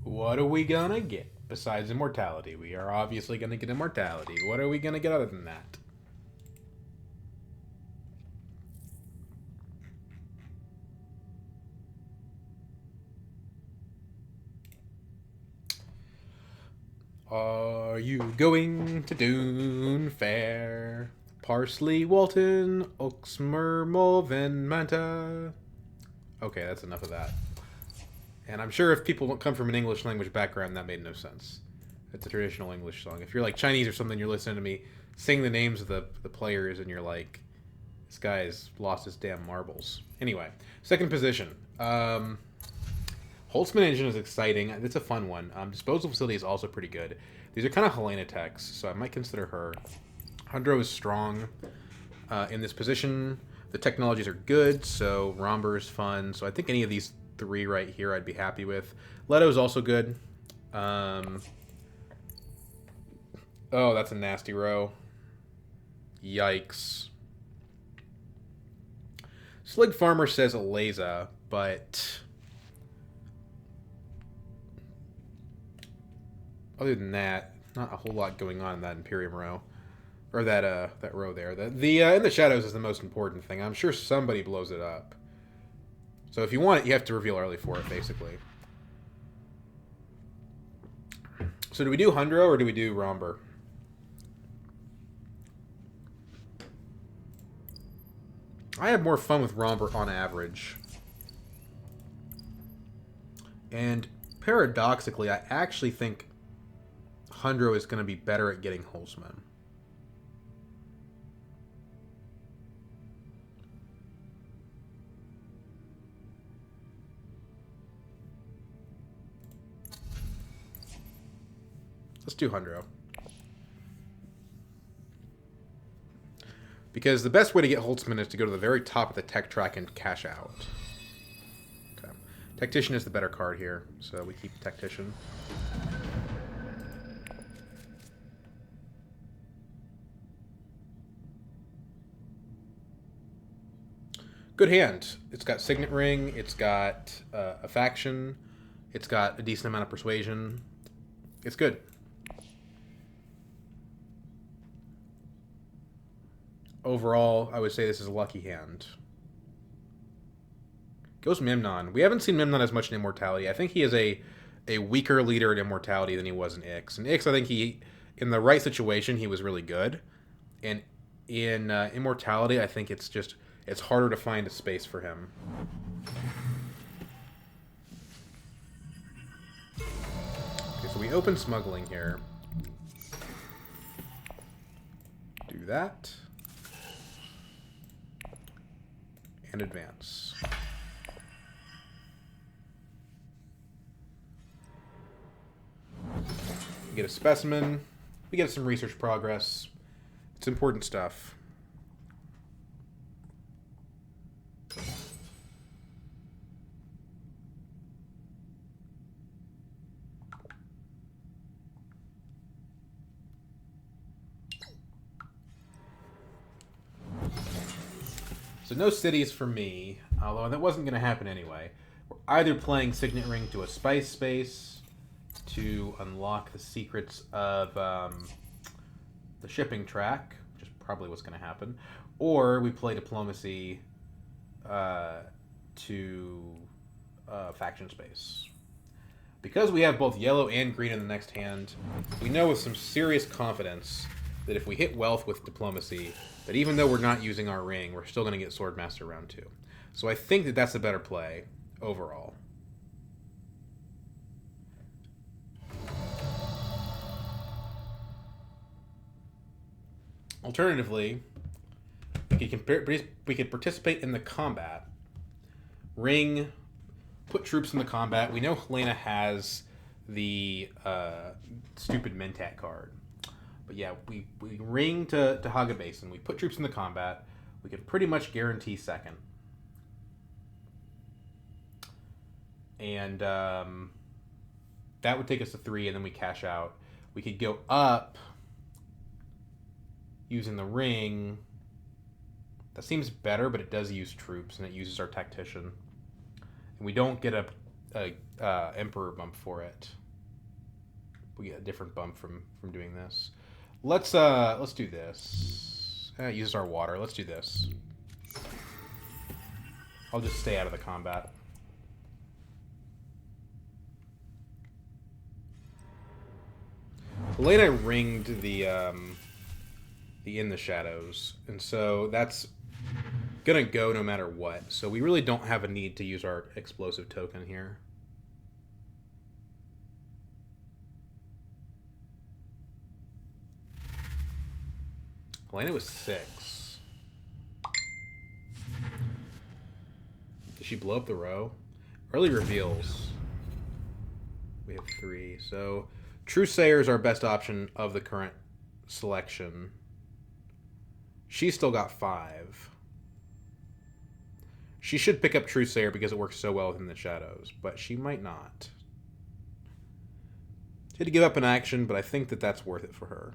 What are we gonna get besides immortality? We are obviously gonna get immortality. What are we gonna get other than that? Are you going to Dune Fair? Parsley, Walton, Oxmer, Mulven, Manta. Okay, that's enough of that. And I'm sure if people don't come from an English language background, that made no sense. It's a traditional English song. If you're like Chinese or something, you're listening to me sing the names of the players, and you're like, this guy's lost his damn marbles. Anyway, second position. Holtzman engine is exciting. It's a fun one. Disposal facility is also pretty good. These are kind of Helena techs, so I might consider her. Hundro is strong in this position. The technologies are good, so Romber is fun. So I think any of these three right here I'd be happy with. Leto is also good. Oh, that's a nasty row. Yikes. Slig Farmer says Aleza, but other than that, not a whole lot going on in that Imperium row. Or that row there. The in the shadows is the most important thing. I'm sure somebody blows it up. So if you want it, you have to reveal early for it, basically. So do we do Hundro or do we do Romber? I have more fun with Romber on average. And paradoxically, I actually think Hundro is going to be better at getting Holzman. Let's do Hundro. Because the best way to get Holtzman is to go to the very top of the tech track and cash out. Okay. Tactician is the better card here, so we keep Tactician. Good hand. It's got Signet Ring, it's got a faction, it's got a decent amount of persuasion. It's good. Overall, I would say this is a lucky hand. Goes Memnon. We haven't seen Memnon as much in Immortality. I think he is a weaker leader in Immortality than he was in Ix. In Ix, I think he, in the right situation, he was really good. And in Immortality, I think it's harder to find a space for him. Okay, so we open Smuggling here. Do that. And advance. We get a specimen. We get some research progress. It's important stuff. So no cities for me, although that wasn't going to happen anyway. We're either playing Signet Ring to a Spice Space to unlock the secrets of the shipping track, which is probably what's going to happen, or we play Diplomacy to Faction Space. Because we have both yellow and green in the next hand, we know with some serious confidence that if we hit Wealth with Diplomacy, that even though we're not using our ring, we're still going to get Swordmaster round 2. So I think that that's a better play overall. Alternatively, we could participate in the combat. Ring, put troops in the combat. We know Helena has the stupid Mentat card. But yeah, we ring to Haga Basin. We put troops in the combat. We can pretty much guarantee second. And that would take us to 3, and then we cash out. We could go up using the ring. That seems better, but it does use troops, and it uses our Tactician. And we don't get a Emperor bump for it. We get a different bump from doing this. Let's do this. Uses our water. Let's do this. I'll just stay out of the combat. Elena ringed the In the Shadows, and so that's gonna go no matter what. So we really don't have a need to use our explosive token here. Elena was 6. Did she blow up the row? Early reveals. We have 3. So Truesayer is our best option of the current selection. She's still got 5. She should pick up Truesayer because it works so well within the shadows, but she might not. She had to give up an action, but I think that that's worth it for her.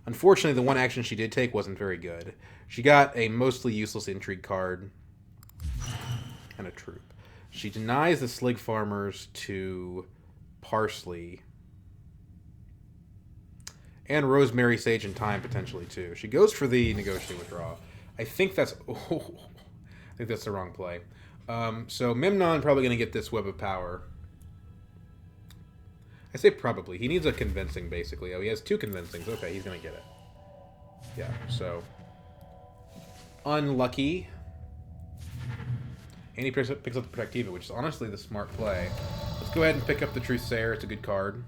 Unfortunately, the one action she did take wasn't very good. She got a mostly useless intrigue card and a troop. She denies the Slig Farmers to Parsley and Rosemary, Sage, and Thyme potentially too. She goes for the Negotiate Withdraw. I think that's I think that's the wrong play. So Memnon probably going to get this Web of Power. I say probably. He needs a convincing, basically. Oh, he has 2 convincings. Okay, he's going to get it. Yeah, so unlucky. And he picks up the Protectiva, which is honestly the smart play. Let's go ahead and pick up the Truthsayer. It's a good card.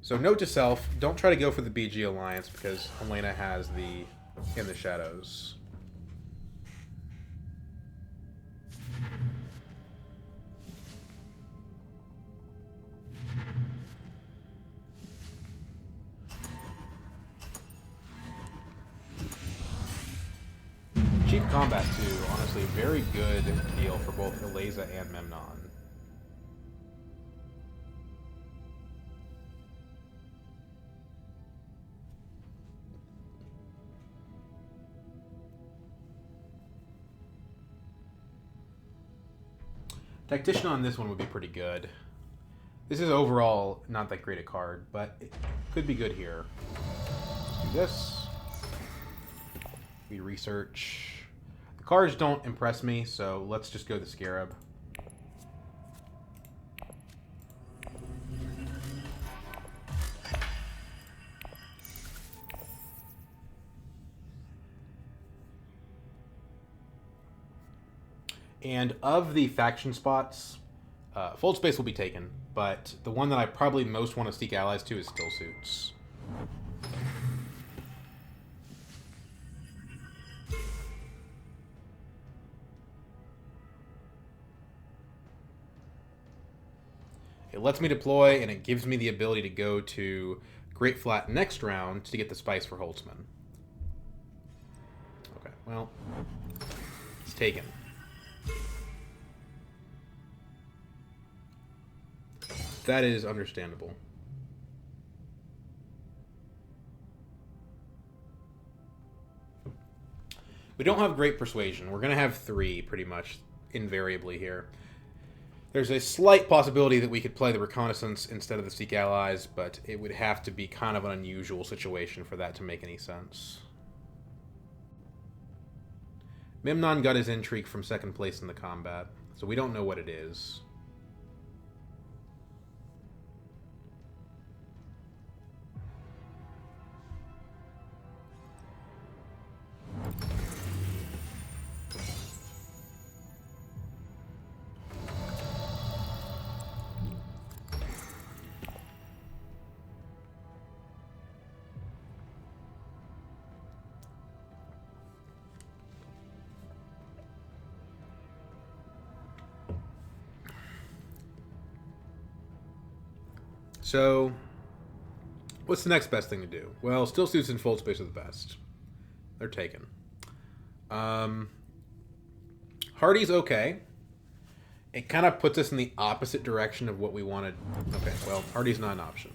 So note to self, don't try to go for the BG Alliance because Elena has the In the Shadows. Cheap combat too, honestly, very good deal for both Eliza and Memnon. Tactician on this one would be pretty good. This is overall not that great a card, but it could be good here. Let's do this. We research. The cards don't impress me, so let's just go the Scarab. And of the faction spots, Fold Space will be taken, but the one that I probably most want to seek allies to is Still Suits. It lets me deploy, and it gives me the ability to go to Great Flat next round to get the Spice for Holtzman. Okay, well, it's taken. That is understandable. We don't have great persuasion. We're going to have 3 pretty much invariably here. There's a slight possibility that we could play the Reconnaissance instead of the Seek Allies, but it would have to be kind of an unusual situation for that to make any sense. Memnon got his intrigue from 2nd place in the combat, so we don't know what it is. So, what's the next best thing to do? Well, Still Suits and Fold Space are the best. They're taken. Hardy's okay. It kind of puts us in the opposite direction of what we wanted. Okay, well, Hardy's not an option.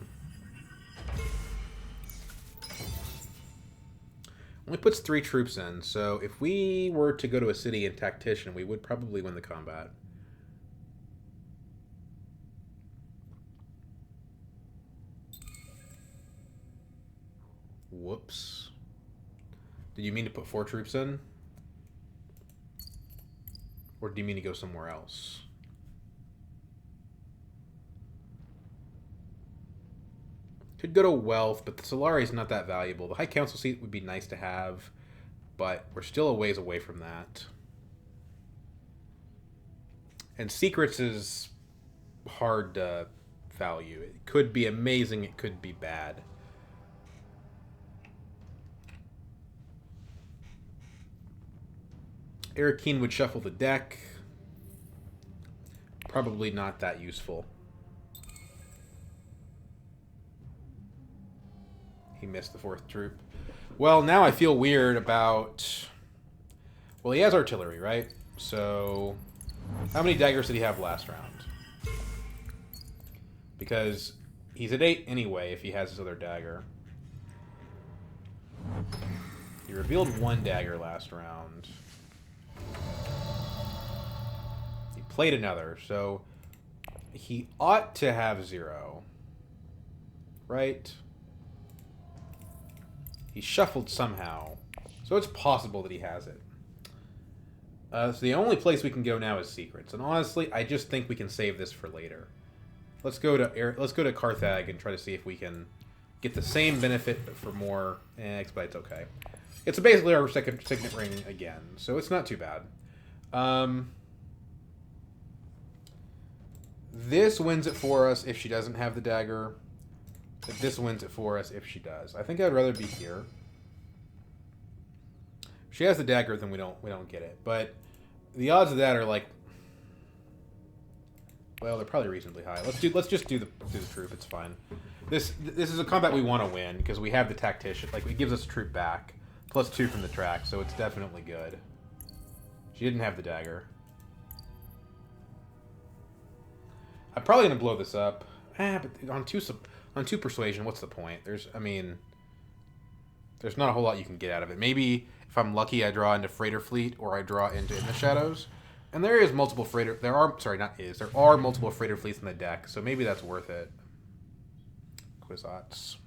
Only puts 3 troops in, so if we were to go to a city and tactician, we would probably win the combat. Whoops. Did you mean to put 4 troops in? Or do you mean to go somewhere else? Could go to wealth, but the Solari is not that valuable. The High Council seat would be nice to have, but we're still a ways away from that. And secrets is hard to value. It could be amazing, it could be bad. Eric Keane would shuffle the deck. Probably not that useful. He missed the 4th troop. Well, now I feel weird about... Well, he has artillery, right? So, how many daggers did he have last round? Because he's at 8 anyway if he has his other dagger. He revealed 1 dagger last round. He played another, so he ought to have 0. Right? He shuffled somehow, so it's possible that he has it. So the only place we can go now is secrets, and honestly, I just think we can save this for later. Let's go to Carthage and try to see if we can get the same benefit but for more. Expedite's okay. It's basically our second signet ring again, so it's not too bad. This wins it for us if she doesn't have the dagger. But this wins it for us if she does. I think I'd rather be here. If she has the dagger, then we don't get it. But the odds of that are like, well, they're probably reasonably high. Let's just do the troop. It's fine. This is a combat we want to win because we have the tactician. Like, it gives us a troop back, +2 from the track, so it's definitely good. She didn't have the dagger. I'm probably gonna blow this up. But on two persuasion, what's the point? There's not a whole lot you can get out of it. Maybe if I'm lucky, I draw into Freighter Fleet or I draw into In the Shadows. And there is multiple freighter. There are multiple Freighter Fleets in the deck, so maybe that's worth it. Kwisatz.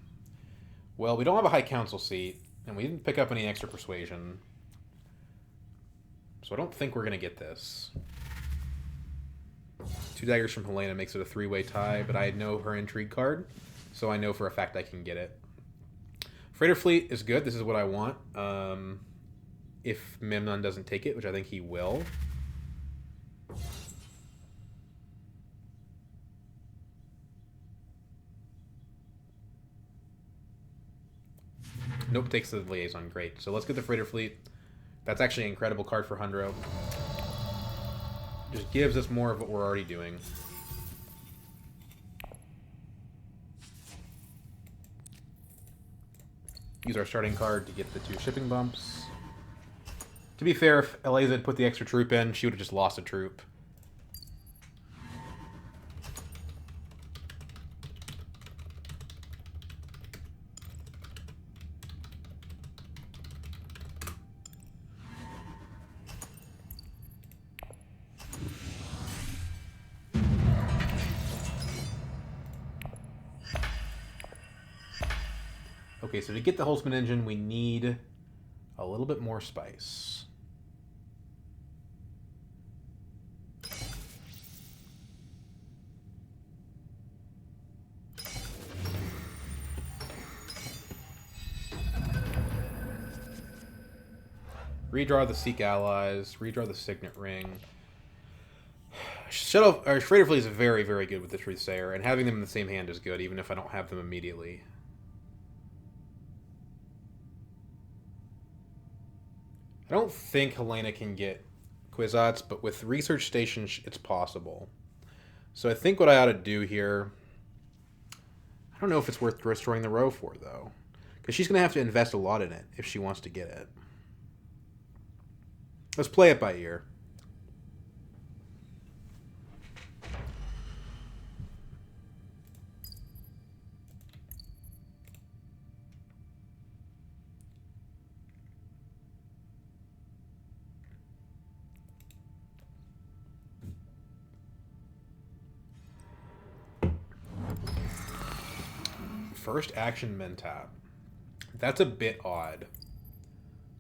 Well, we don't have a High Council seat, and we didn't pick up any extra persuasion, so I don't think we're gonna get this. 2 daggers from Helena makes it a 3-way tie, but I know her intrigue card, so I know for a fact I can get it. Freighter Fleet is good. This is what I want. If Memnon doesn't take it, which I think he will. Nope, takes the liaison. Great. So let's get the Freighter Fleet. That's actually an incredible card for Hundro. Just gives us more of what we're already doing. Use our starting card to get the 2 shipping bumps. To be fair, if Eliza had put the extra troop in, she would have just lost a troop. Okay, so to get the Holtzman engine, we need a little bit more spice. Redraw the Seek Allies, redraw the Signet Ring. Freighter Fleet is very, very good with the Truthsayer, and having them in the same hand is good, even if I don't have them immediately. I don't think Helena can get Kwisatz, but with Research Station, it's possible. So I think what I ought to do here... I don't know if it's worth restoring the row for, though. Because she's going to have to invest a lot in it if she wants to get it. Let's play it by ear. First action Mentap. That's a bit odd.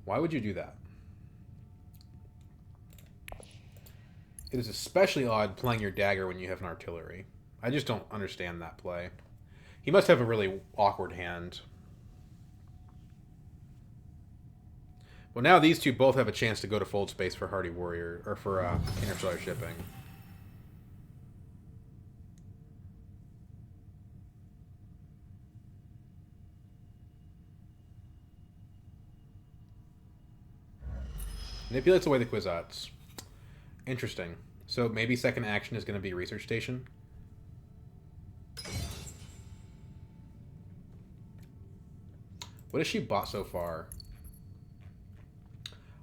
Why would you do that? It is especially odd playing your dagger when you have an artillery. I just don't understand that play. He must have a really awkward hand. Well, now these two both have a chance to go to fold space for Hardy Warrior, or for interstellar shipping. Manipulates away the Kwisatz. Interesting. So maybe second action is going to be Research Station. What has she bought so far?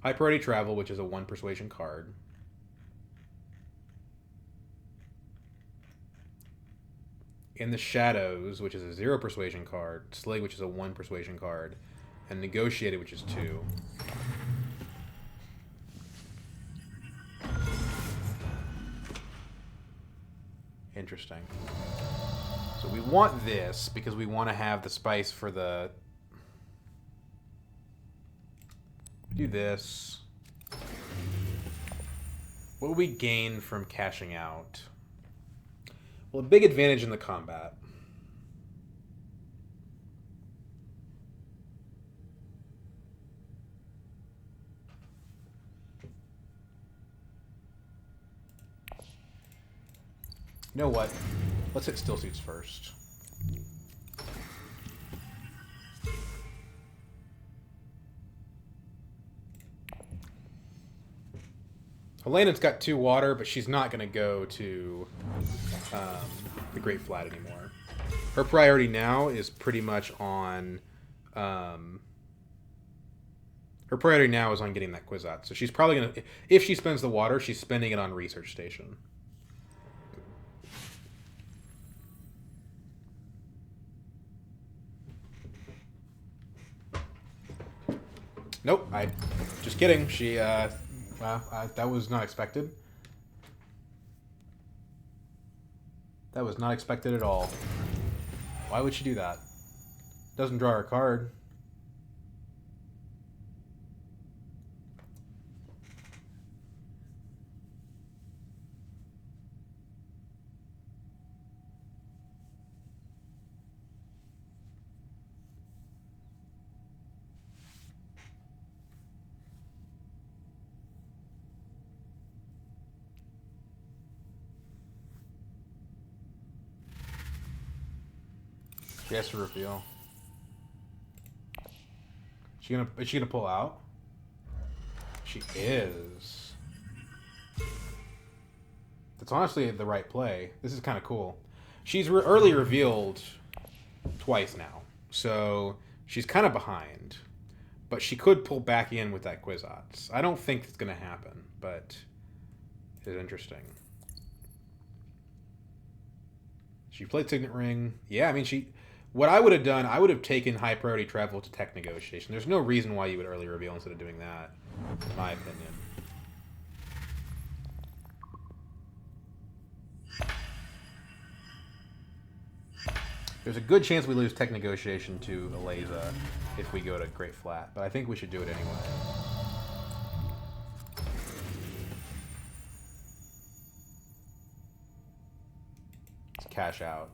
High Priority Travel, which is a 1 persuasion card. In the Shadows, which is a 0 persuasion card. Slay, which is a 1 persuasion card. And Negotiated, which is 2. Interesting. So we want this because we want to have the spice for the... Do this. What will we gain from cashing out? Well, a big advantage in the combat. You know what? Let's hit Still Suits first. Helena's got 2 water, but she's not going to go to the Great Flat anymore. Her priority now is pretty much on... her priority now is on getting that Kwisatz. So she's probably going to... If she spends the water, she's spending it on Research Station. Nope, just kidding. She, that was not expected. That was not expected at all. Why would she do that? Doesn't draw her card. She has to reveal. Is she gonna pull out? She is. That's honestly the right play. This is kind of cool. She's early revealed twice now, so she's kind of behind. But she could pull back in with that Kwisatz. I don't think it's gonna happen, but it's interesting. She played Signet Ring. Yeah, I mean she. What I would have done, I would have taken High Priority Travel to Tech Negotiation. There's no reason why you would early reveal instead of doing that, in my opinion. There's a good chance we lose Tech Negotiation to Eliza if we go to Great Flat, but I think we should do it anyway. Let's cash out.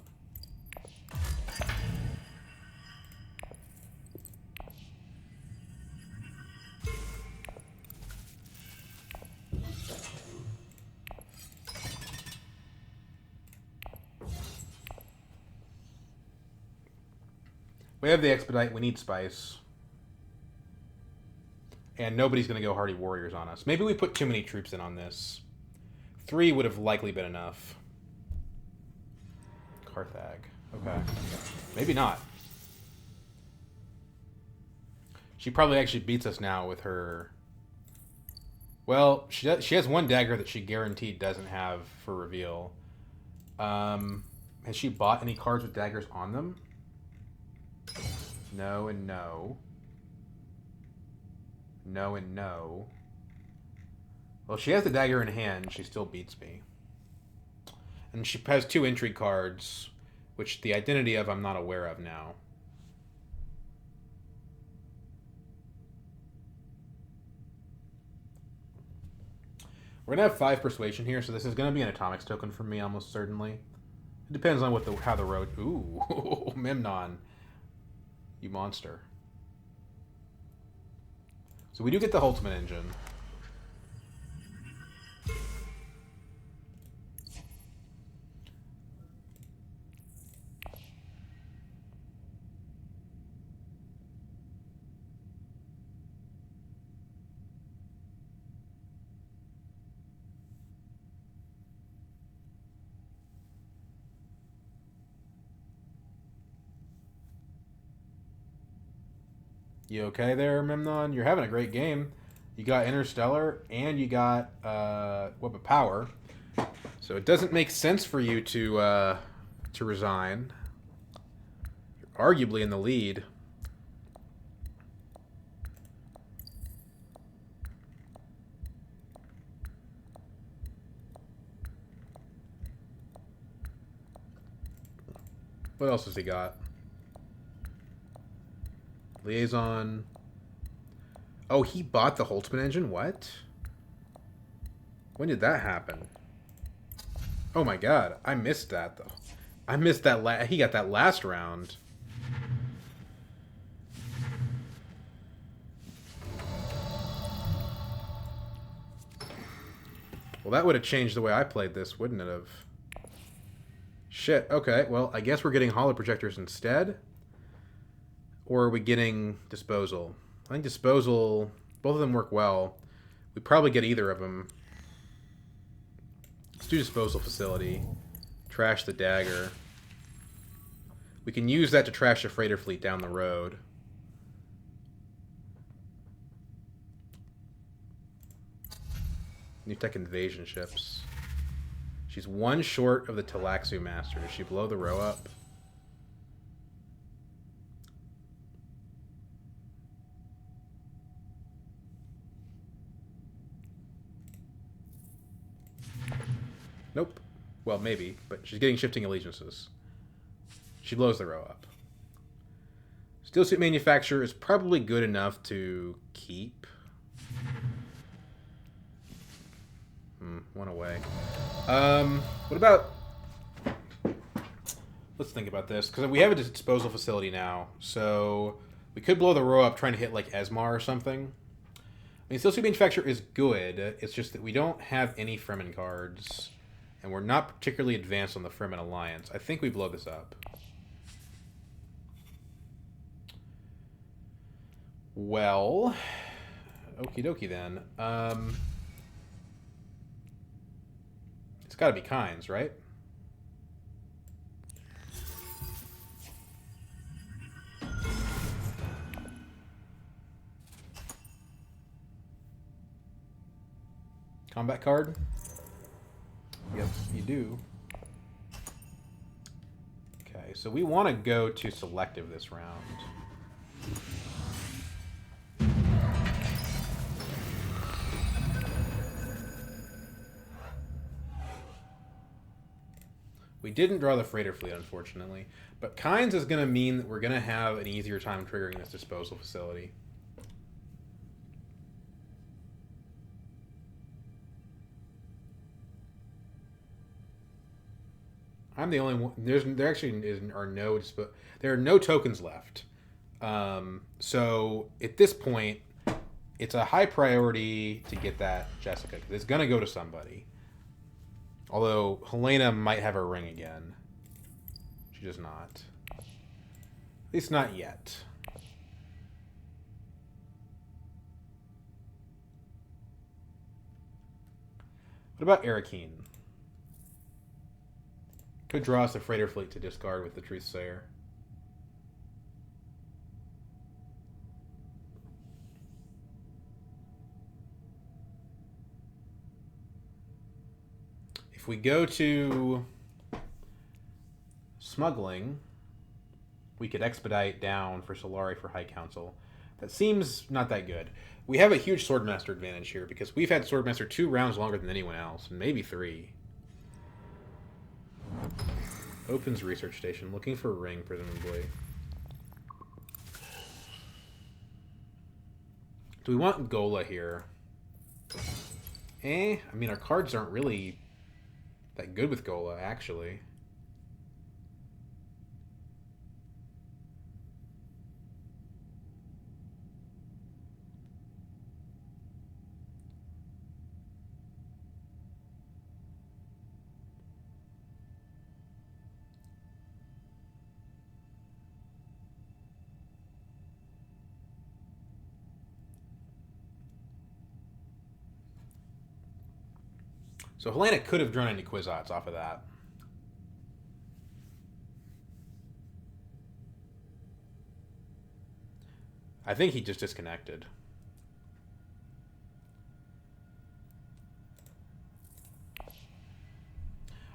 We have the Expedite. We need Spice. And nobody's going to go Hardy Warriors on us. Maybe we put too many troops in on this. 3 would have likely been enough. Carthag. Okay. Maybe not. She probably actually beats us now with her... Well, she has 1 dagger that she guaranteed doesn't have for reveal. Has she bought any cards with daggers on them? No and no. No and no. Well, she has the dagger in hand. She still beats me. And she has 2 intrigue cards. which the identity of I'm not aware of now. We're going to have 5 persuasion here, so this is going to be an atomics token for me almost certainly. It depends on what how the road... Ooh, Memnon. You monster. So we do get the Holtzman engine. You okay there, Memnon? You're having a great game. You got Interstellar, and you got Web of Power. So it doesn't make sense for you to resign. You're arguably in the lead. What else has he got? Liaison. Oh, he bought the Holtzman engine? What? When did that happen? Oh my god, I missed that though. I missed that he got that last round. Well, that would have changed the way I played this, wouldn't it have? Shit, okay, well, I guess we're getting holo projectors instead. Or are we getting disposal? I think disposal, both of them work well. We probably get either of them. Let's do disposal facility. Trash the dagger. We can use that to trash the freighter fleet down the road. New tech invasion ships. She's one short of the Talaxu Master. Does she blow the row up? Nope. Well, maybe, but she's getting shifting allegiances. She blows the row up. Steel suit manufacturer is probably good enough to keep. One away. What about... Let's think about this, because we have a disposal facility now, so we could blow the row up trying to hit, like, Esmar or something. I mean, steel suit manufacturer is good, it's just that we don't have any Fremen cards. And we're not particularly advanced on the Fremen Alliance. I think we blow this up. Well, okie dokie then. It's got to be Kynes, right? Combat card? Yep, you do. Okay, so we want to go to selective this round. We didn't draw the freighter fleet, unfortunately. But Kynes is going to mean that we're going to have an easier time triggering this disposal facility. I'm the only one. There actually there are no tokens left. So at this point, it's a high priority to get that Jessica, because it's going to go to somebody. Although Helena might have her ring again. She does not. At least not yet. What about Arakeen? Could draw us a freighter fleet to discard with the Truthsayer. If we go to smuggling, we could expedite down for Solari for High Council. That seems not that good. We have a huge Swordmaster advantage here because we've had Swordmaster 2 rounds longer than anyone else, maybe 3. Opens research station. Looking for a ring, presumably. Do we want Gola here? I mean, our cards aren't really that good with Gola, actually. So Helena could have drawn any Kwisatz off of that. I think he just disconnected.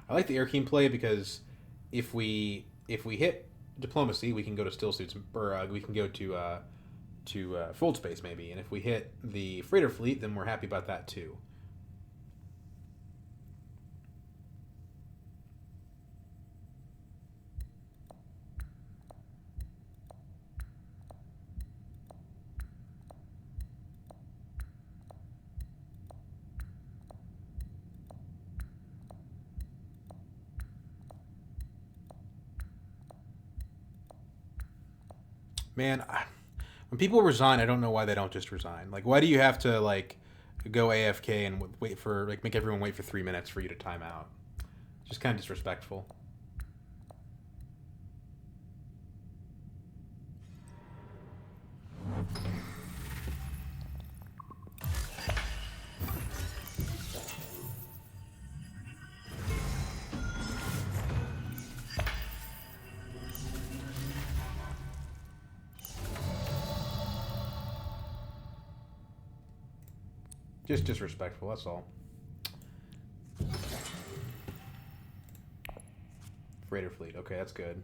I like the Airkeen play because if we hit diplomacy, we can go to still suits, or we can go to fold space maybe. And if we hit the freighter fleet, then we're happy about that too. Man, when people resign, I don't know why they don't just resign. Like, why do you have to like go AFK and wait for like make everyone wait for 3 minutes for you to time out? Just kind of disrespectful. Just disrespectful, that's all. Freighter fleet, okay, that's good.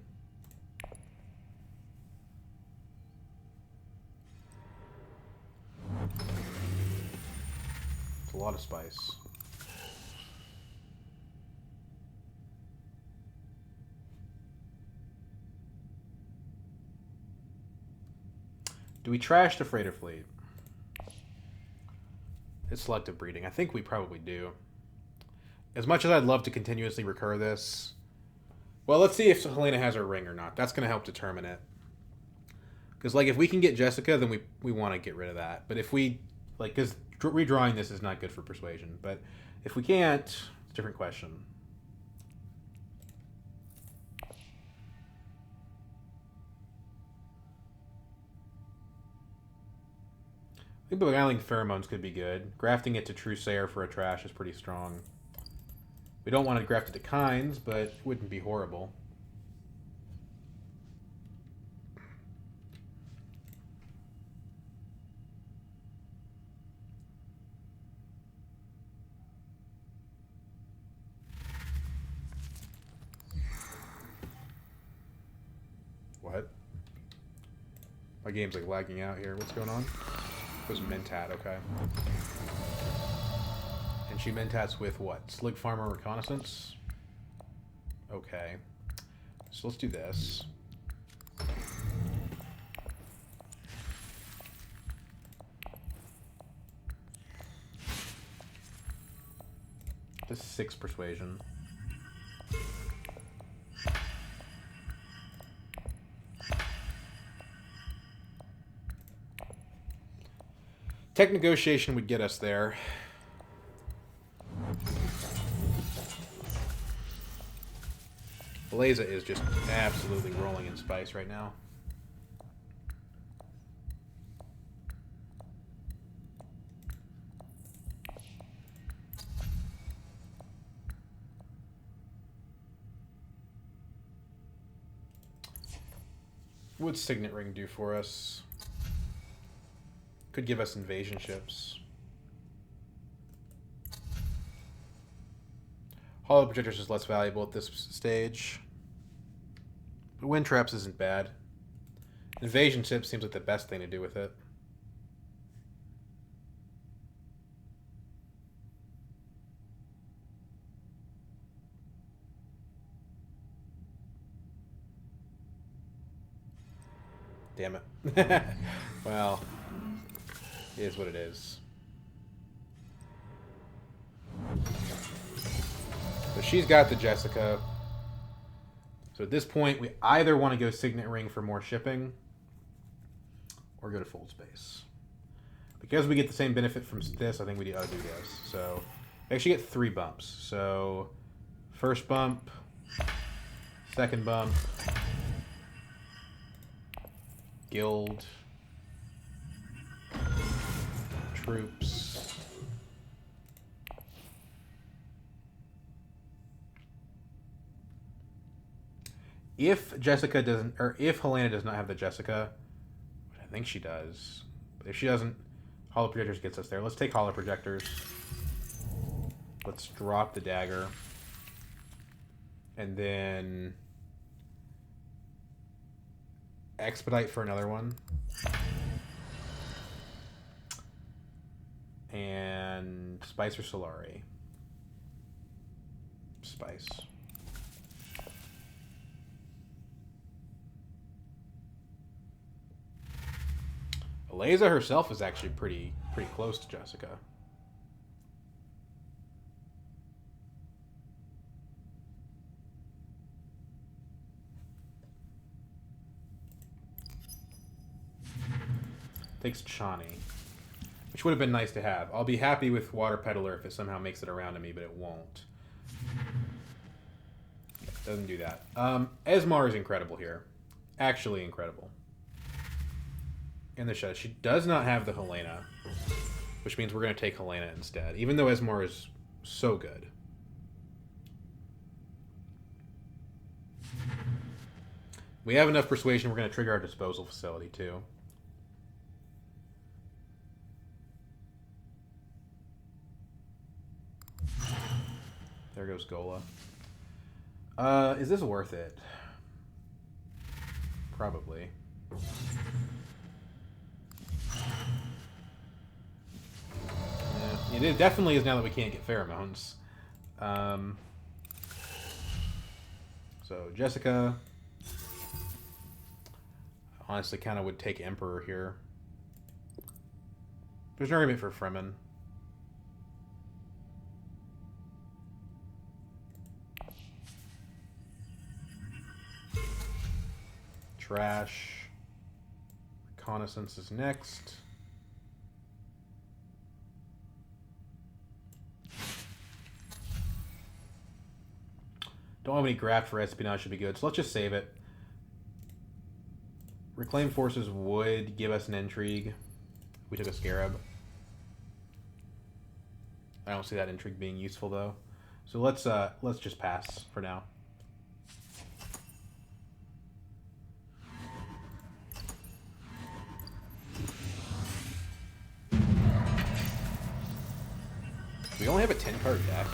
It's a lot of spice. Do we trash the freighter fleet? It's selective breeding. I think we probably do. As much as I'd love to continuously recur this... Well, let's see if Helena has her ring or not. That's going to help determine it. Because, like, if we can get Jessica, then we want to get rid of that. But if we... Like, because redrawing this is not good for persuasion. But if we can't, it's a different question. I think beguiling pheromones could be good. Grafting it to True Sayer for a trash is pretty strong. We don't want to graft it to Kinds, but it wouldn't be horrible. What? My game's like lagging out here. What's going on? It was Mentat, okay. And she Mentats with what? Slig Farmer Reconnaissance? Okay. So let's do this. Just 6 persuasion. Tech negotiation would get us there. Beleza is just absolutely rolling in spice right now. What's Signet Ring do for us? Could give us invasion ships. Hollow Projectors is less valuable at this stage. But Wind Traps isn't bad. Invasion ships seems like the best thing to do with it. Damn it. Well, it is what it is. So she's got the Jessica. So at this point, we either want to go Signet Ring for more shipping or go to full space. Because we get the same benefit from this, I think we ought to do this. So we actually get 3 bumps. So first bump, second bump, guild, troops. If Jessica doesn't, or if Helena does not have the Jessica, which I think she does, but if she doesn't, Hollow Projectors gets us there. Let's take Hollow Projectors. Let's drop the dagger. And then expedite for another one. And Spice or Solari? Spice. Eliza herself is actually pretty close to Jessica. Takes Chani, which would have been nice to have. I'll be happy with Water Peddler if it somehow makes it around to me, but it won't. It doesn't do that. Esmar is incredible here. Actually incredible. In the shed. She does not have the Helena, which means we're going to take Helena instead, even though Esmar is so good. We have enough persuasion, we're going to trigger our disposal facility too. There goes Gola. Is this worth it? Probably. Yeah, it definitely is now that we can't get pheromones. So Jessica. Honestly, kind of would take Emperor here. There's no argument for Fremen. Trash. Reconnaissance is next. Don't have any graft for espionage, should be good. So let's just save it. Reclaim forces would give us an intrigue. We took a scarab. I don't see that intrigue being useful though. So let's just pass for now. We only have a 10-card deck.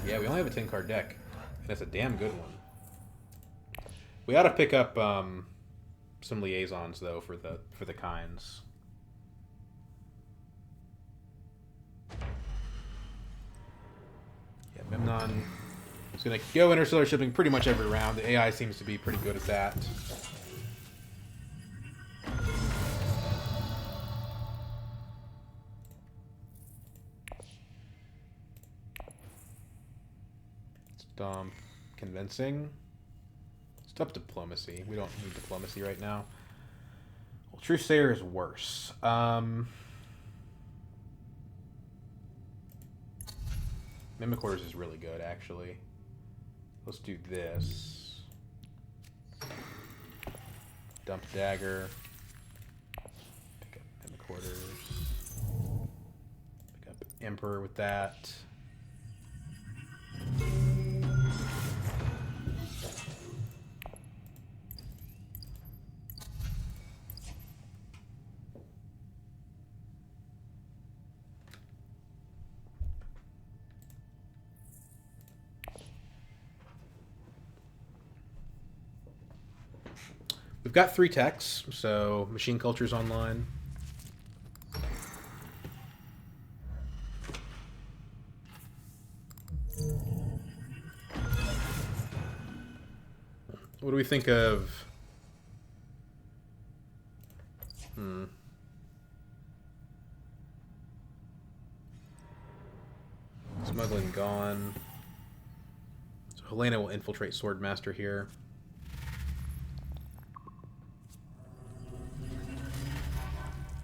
Yeah, we only have a 10-card deck, and it's a damn good one. We ought to pick up some liaisons though for the kinds. Yeah, Memnon is gonna go interstellar shipping pretty much every round. The AI seems to be pretty good at that. Convincing. Stop diplomacy. We don't need diplomacy right now. Well, Truthsayer is worse. Mimic Orders is really good, actually. Let's do this. Dump Dagger. Pick up Mimic Orders. Pick up Emperor with that. We've got 3 techs, so Machine Culture's online. What do we think of Smuggling gone. So Helena will infiltrate Swordmaster here.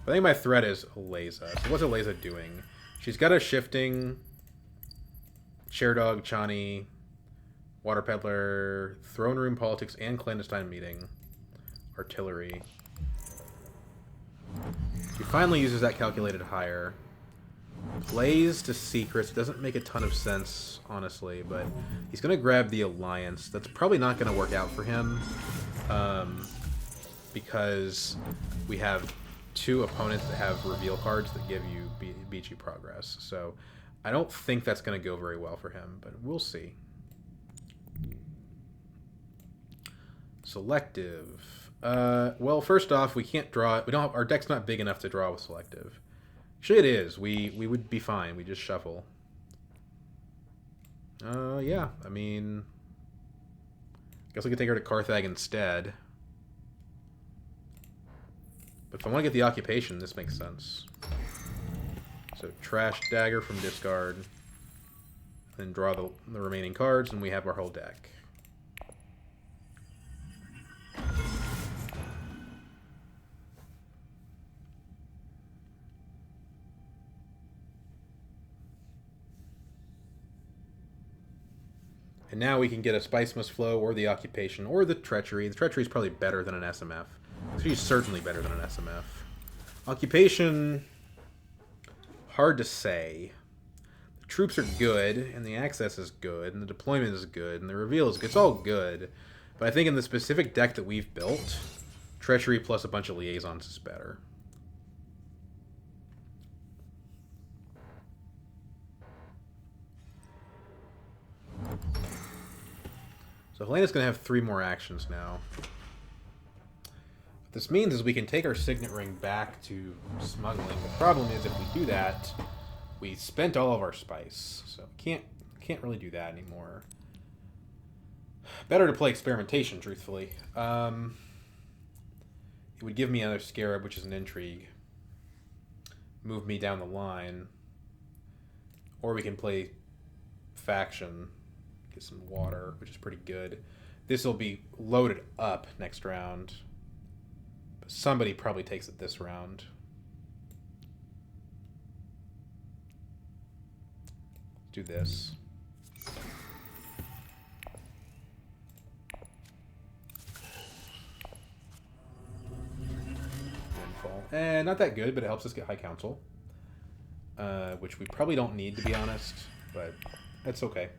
I think my threat is Aleza. So what's Aleza doing? She's got a shifting, Sherdog, Chani, Water Peddler, Throne Room Politics, and Clandestine Meeting. Artillery. She finally uses that calculated hire. Plays to Secrets. Doesn't make a ton of sense, honestly, but he's going to grab the Alliance. That's probably not going to work out for him, because we have two opponents that have reveal cards that give you BG progress. So I don't think that's going to go very well for him, but we'll see. Selective. Well, first off, we can't draw. We don't have, our deck's not big enough to draw with selective. Actually, it is. We would be fine. We just shuffle. Yeah. I mean, guess we could take her to Carthag instead. But if I want to get the occupation, this makes sense. So trash dagger from discard. Then draw the remaining cards, and we have our whole deck. And now we can get a Spice Must Flow, or the Occupation, or the Treachery. The Treachery is probably better than an SMF. She's certainly better than an SMF. Occupation, hard to say. The troops are good, and the access is good, and the deployment is good, and the reveal is good. It's all good. But I think in the specific deck that we've built, Treachery plus a bunch of Liaisons is better. So Helena's going to have 3 more actions now. What this means is we can take our Signet Ring back to smuggling. The problem is if we do that, we spent all of our spice. So can't really do that anymore. Better to play Experimentation, truthfully. It would give me another Scarab, which is an intrigue. Move me down the line. Or we can play Faction. Get some water, which is pretty good. This will be loaded up next round. But somebody probably takes it this round. Do this. Windfall. And not that good, but it helps us get High Council. Which we probably don't need, to be honest. But that's okay.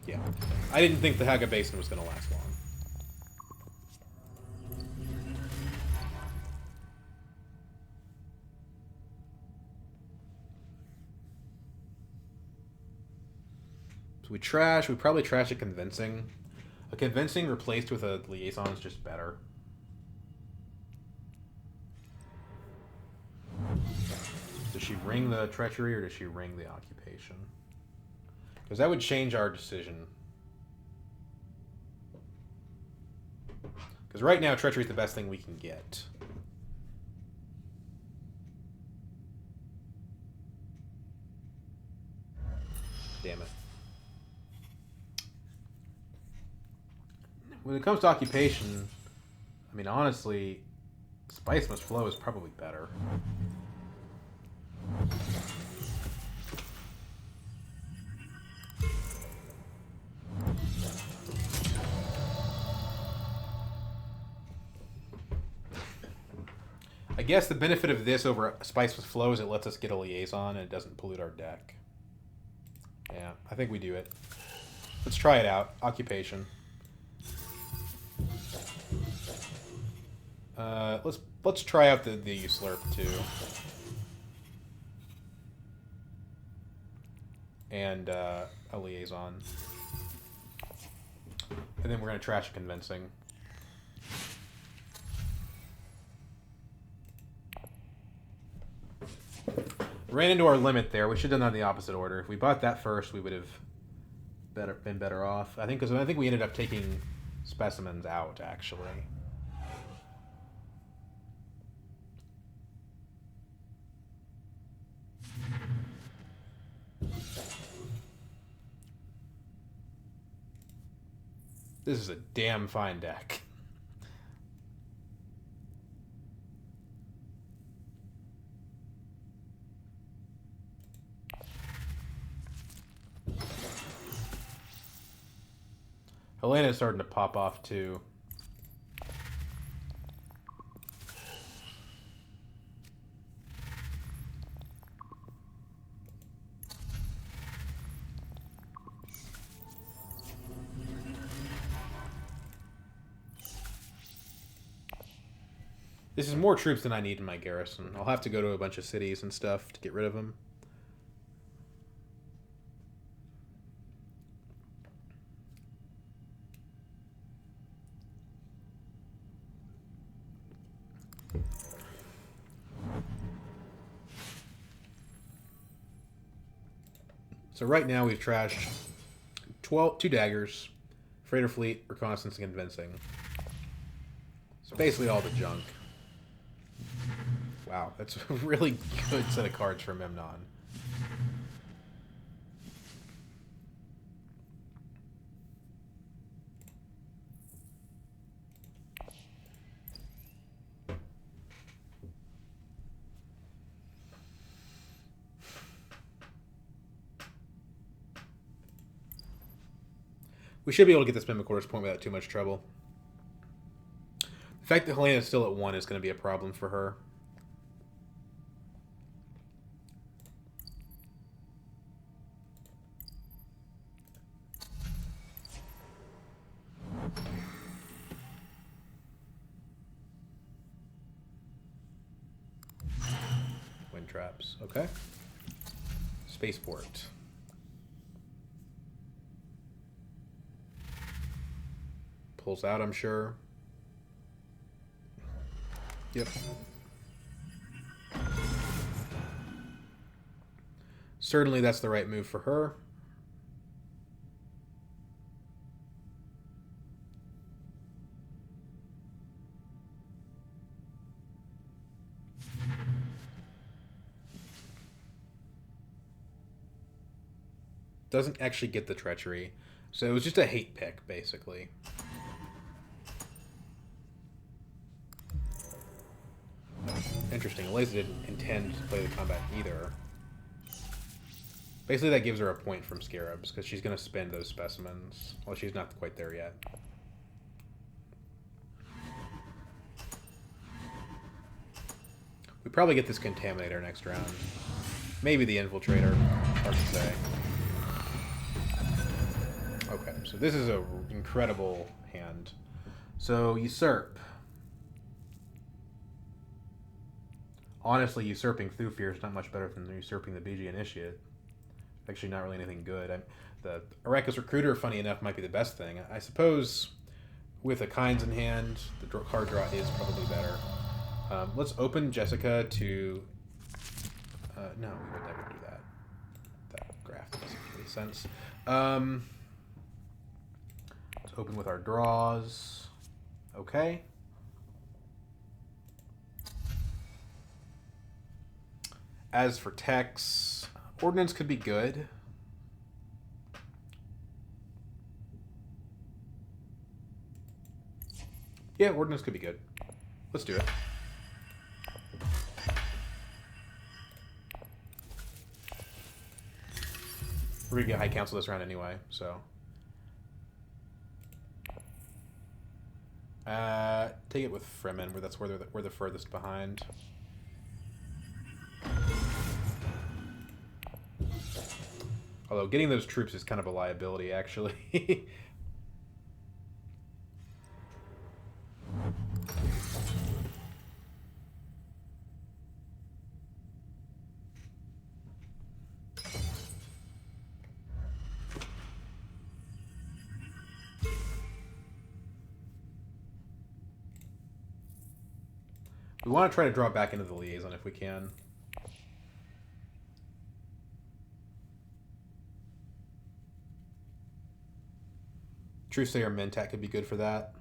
Yeah. I didn't think the Haga Basin was going to last long. So we trash. We probably trash a Convincing. A Convincing replaced with a Liaison is just better. Does she ring the Treachery or does she ring the Occupation? Because that would change our decision. Because right now, Treachery is the best thing we can get. Damn it. When it comes to Occupation, I mean, honestly, Spice Must Flow is probably better. I guess the benefit of this over Spice with Flow is it lets us get a Liaison and it doesn't pollute our deck. Yeah, I think we do it. Let's try it out. Occupation. Let's try out the Slurp too. And a Liaison. And then we're going to trash a Convincing. Ran into our limit there. We should have done that in the opposite order. If we bought that first, we would have been better off. I think we ended up taking Specimens out, actually. . This is a damn fine deck. Helena's starting to pop off too. This is more troops than I need in my garrison. I'll have to go to a bunch of cities and stuff to get rid of them. So right now we've trashed 2 daggers, freighter fleet, reconnaissance, and convincing. It's basically all the junk. Wow, that's a really good set of cards for Memnon. We should be able to get this Mimicor's point without too much trouble. The fact that Helena is still at 1 is going to be a problem for her. Wind traps, okay. Spaceport. Pulls out, I'm sure. Yep. Certainly that's the right move for her. Doesn't actually get the treachery. So it was just a hate pick, basically. Interesting. Eliza didn't intend to play the combat either. Basically, that gives her a point from Scarabs, because she's going to spend those specimens. Well, she's not quite there yet. We probably get this Contaminator next round. Maybe the Infiltrator. Hard to say. Okay, so this is an incredible hand. So, Usurp. Honestly, usurping Thufir is not much better than usurping the BG Initiate. Actually, not really anything good. The Arrakis Recruiter, funny enough, might be the best thing. I suppose with a Kinds in hand, the card draw is probably better. Let's open Jessica to... no, we would never do that. That graph doesn't make any sense. Let's open with our draws. Okay. As for techs, Ordnance could be good. Yeah, Ordnance could be good. Let's do it. We're going to get High Council this round anyway, so... take it with Fremen, where that's where we're the furthest behind. Although getting those troops is kind of a liability, actually. We want to try to draw back into the liaison if we can. Truesayer Mentat could be good for that.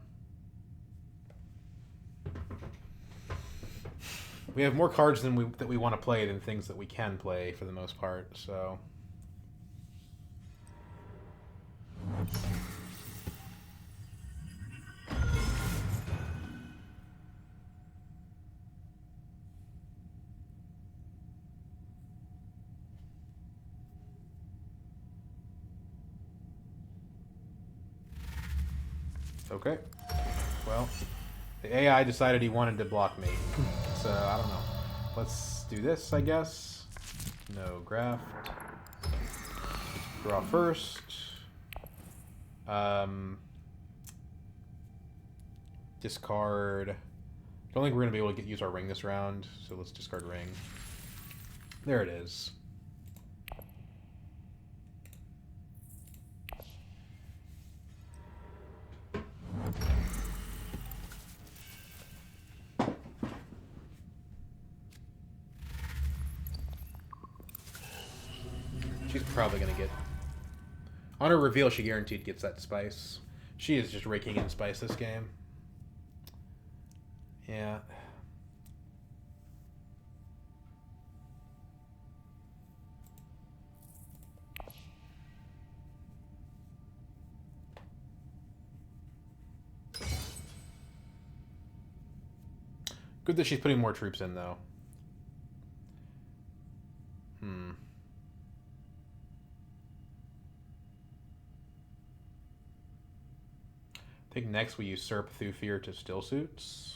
We have more cards than we want to play than things that we can play for the most part, so... Okay. Well, the AI decided he wanted to block me. So, I don't know. Let's do this, I guess. No graft. Draw first. Discard. Don't think we're going to be able to use our ring this round, so let's discard ring. There it is. She's probably going to get... On her reveal, she guaranteed gets that spice. She is just raking in spice this game. Yeah. Good that she's putting more troops in, though. I think next we usurp Thufir to still suits.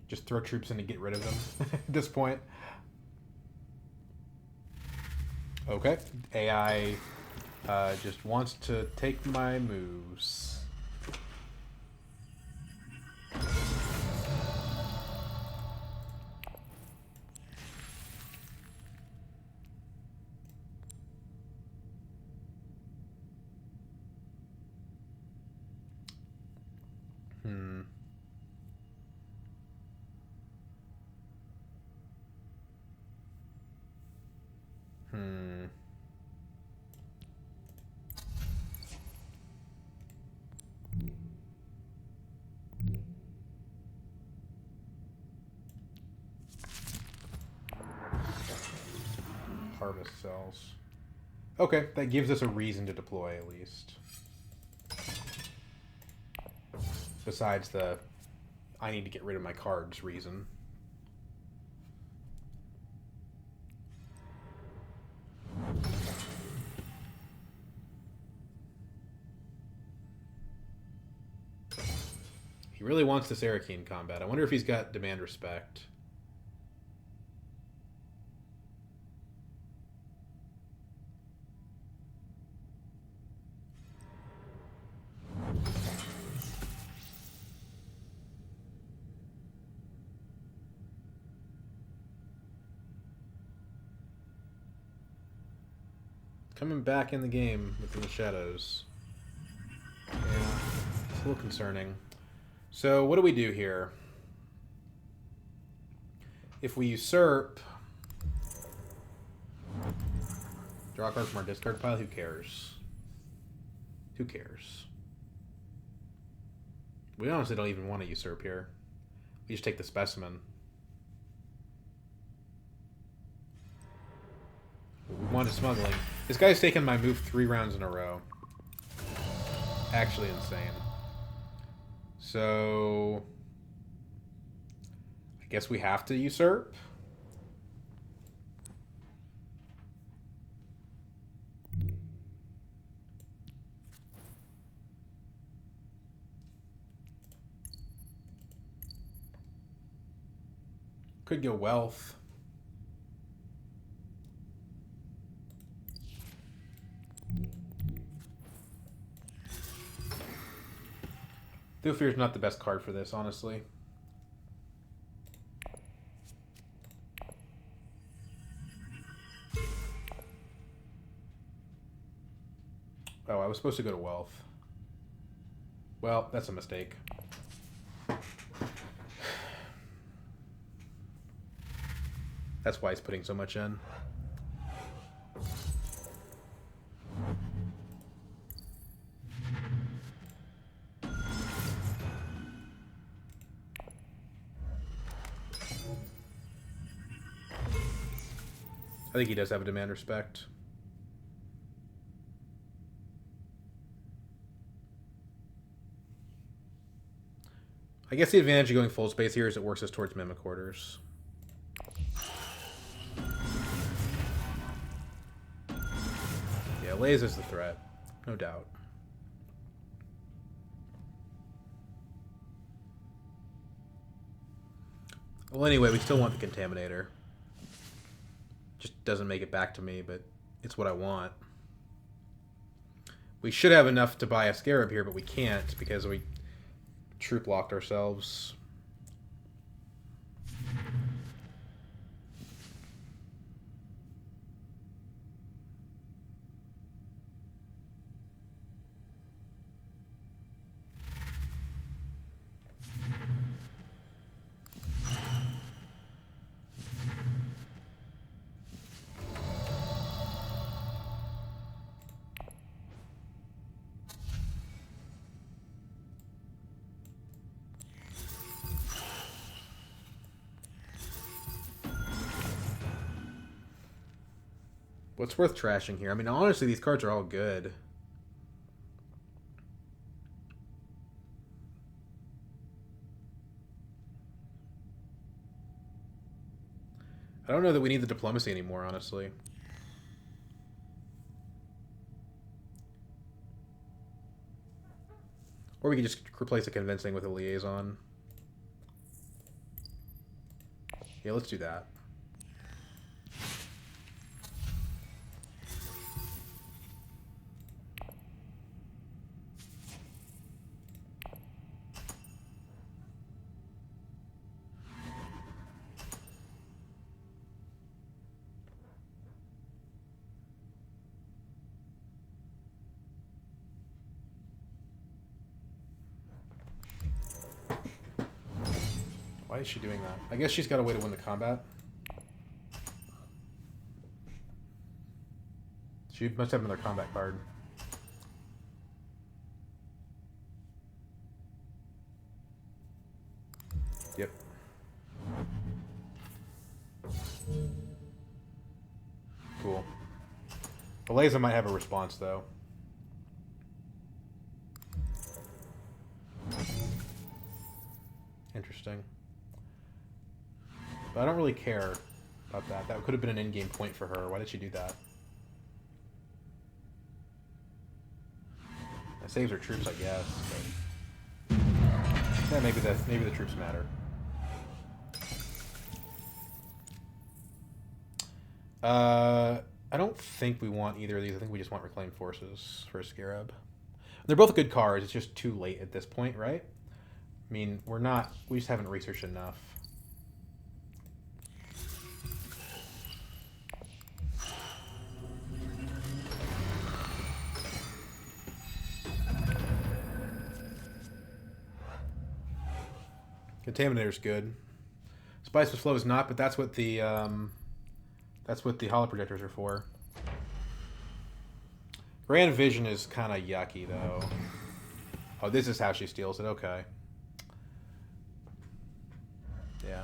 Just throw troops in to get rid of them at this point. Okay. AI just wants to take my moves. Harvest cells. Okay, that gives us a reason to deploy at least. Besides the I need to get rid of my cards reason. He really wants this Arakeen combat. I wonder if he's got demand respect. Coming back in the game within the shadows. Yeah, it's a little concerning. So what do we do here? If we usurp, draw a card from our discard pile, who cares? Who cares? We honestly don't even want to usurp here. We just take the specimen. We wanted smuggling. This guy's taken my move 3 rounds in a row. Actually insane. So I guess we have to usurp. Could go wealth. Thufir's not the best card for this, honestly. Oh, I was supposed to go to wealth. Well, that's a mistake. That's why he's putting so much in. I think he does have a demand respect. I guess the advantage of going full space here is it works us towards Mimic Quarters. Yeah, Lays is the threat. No doubt. Well, anyway, we still want the Contaminator. Just doesn't make it back to me, but it's what I want. We should have enough to buy a Scarab here, but we can't because we troop locked ourselves. What's worth trashing here? I mean, honestly, these cards are all good. I don't know that we need the diplomacy anymore, honestly. Or we could just replace a convincing with a liaison. Yeah, let's do that. Why is she doing that? I guess she's got a way to win the combat. She must have another combat card. Yep. Cool. Eliza might have a response, though. Interesting. But I don't really care about that. That could have been an in-game point for her. Why did she do that? That saves her troops, I guess. But... yeah, maybe the troops matter. I don't think we want either of these. I think we just want Reclaimed Forces for a Scarab. They're both good cards. It's just too late at this point, right? I mean, we just haven't researched enough. Contaminator's good. Spice with Flow is not, but that's what the holo projectors are for. Grand Vision is kind of yucky, though. Oh, this is how she steals it. Okay. Yeah.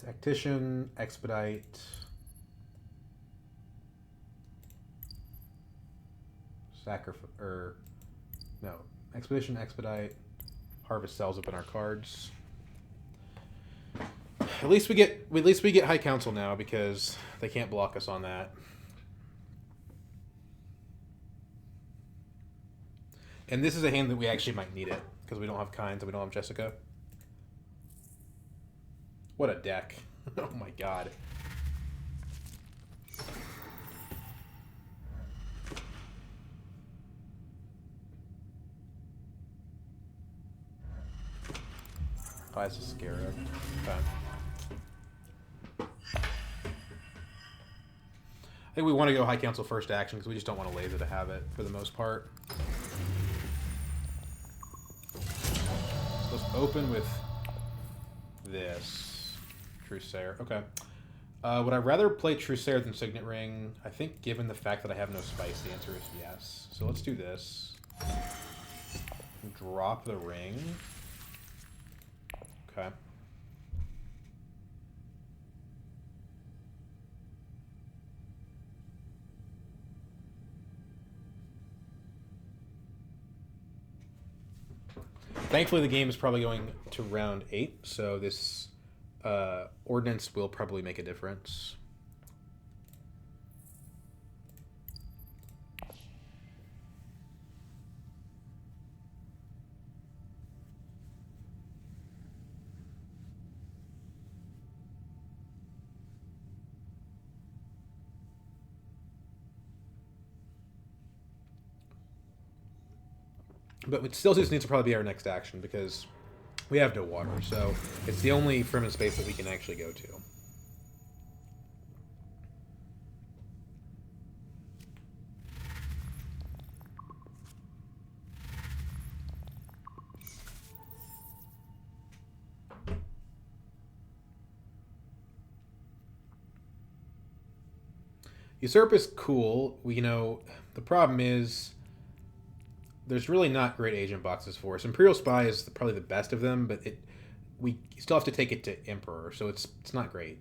Tactician, Expedite. No. Expedition, Expedite. Harvest Cells up in our cards. At least we get High Council now because they can't block us on that. And this is a hand that we actually might need it because we don't have Kinds and we don't have Jessica. What a deck. Oh my god. Oh, that's a Scarab. Okay. I think we want to go High Council first action because we just don't want a laser to have it for the most part. So let's open with this. Trusair. Okay. Would I rather play Trusair than Signet Ring? I think given the fact that I have no spice, the answer is yes. So let's do this. Drop the ring. Okay. Thankfully, the game is probably going to round 8, so this ordnance will probably make a difference. But it still just needs to probably be our next action because we have no water, so it's the only Fremen space that we can actually go to. Usurp is cool. The problem is there's really not great agent boxes for us. Imperial Spy is probably the best of them, but we still have to take it to Emperor, so it's not great.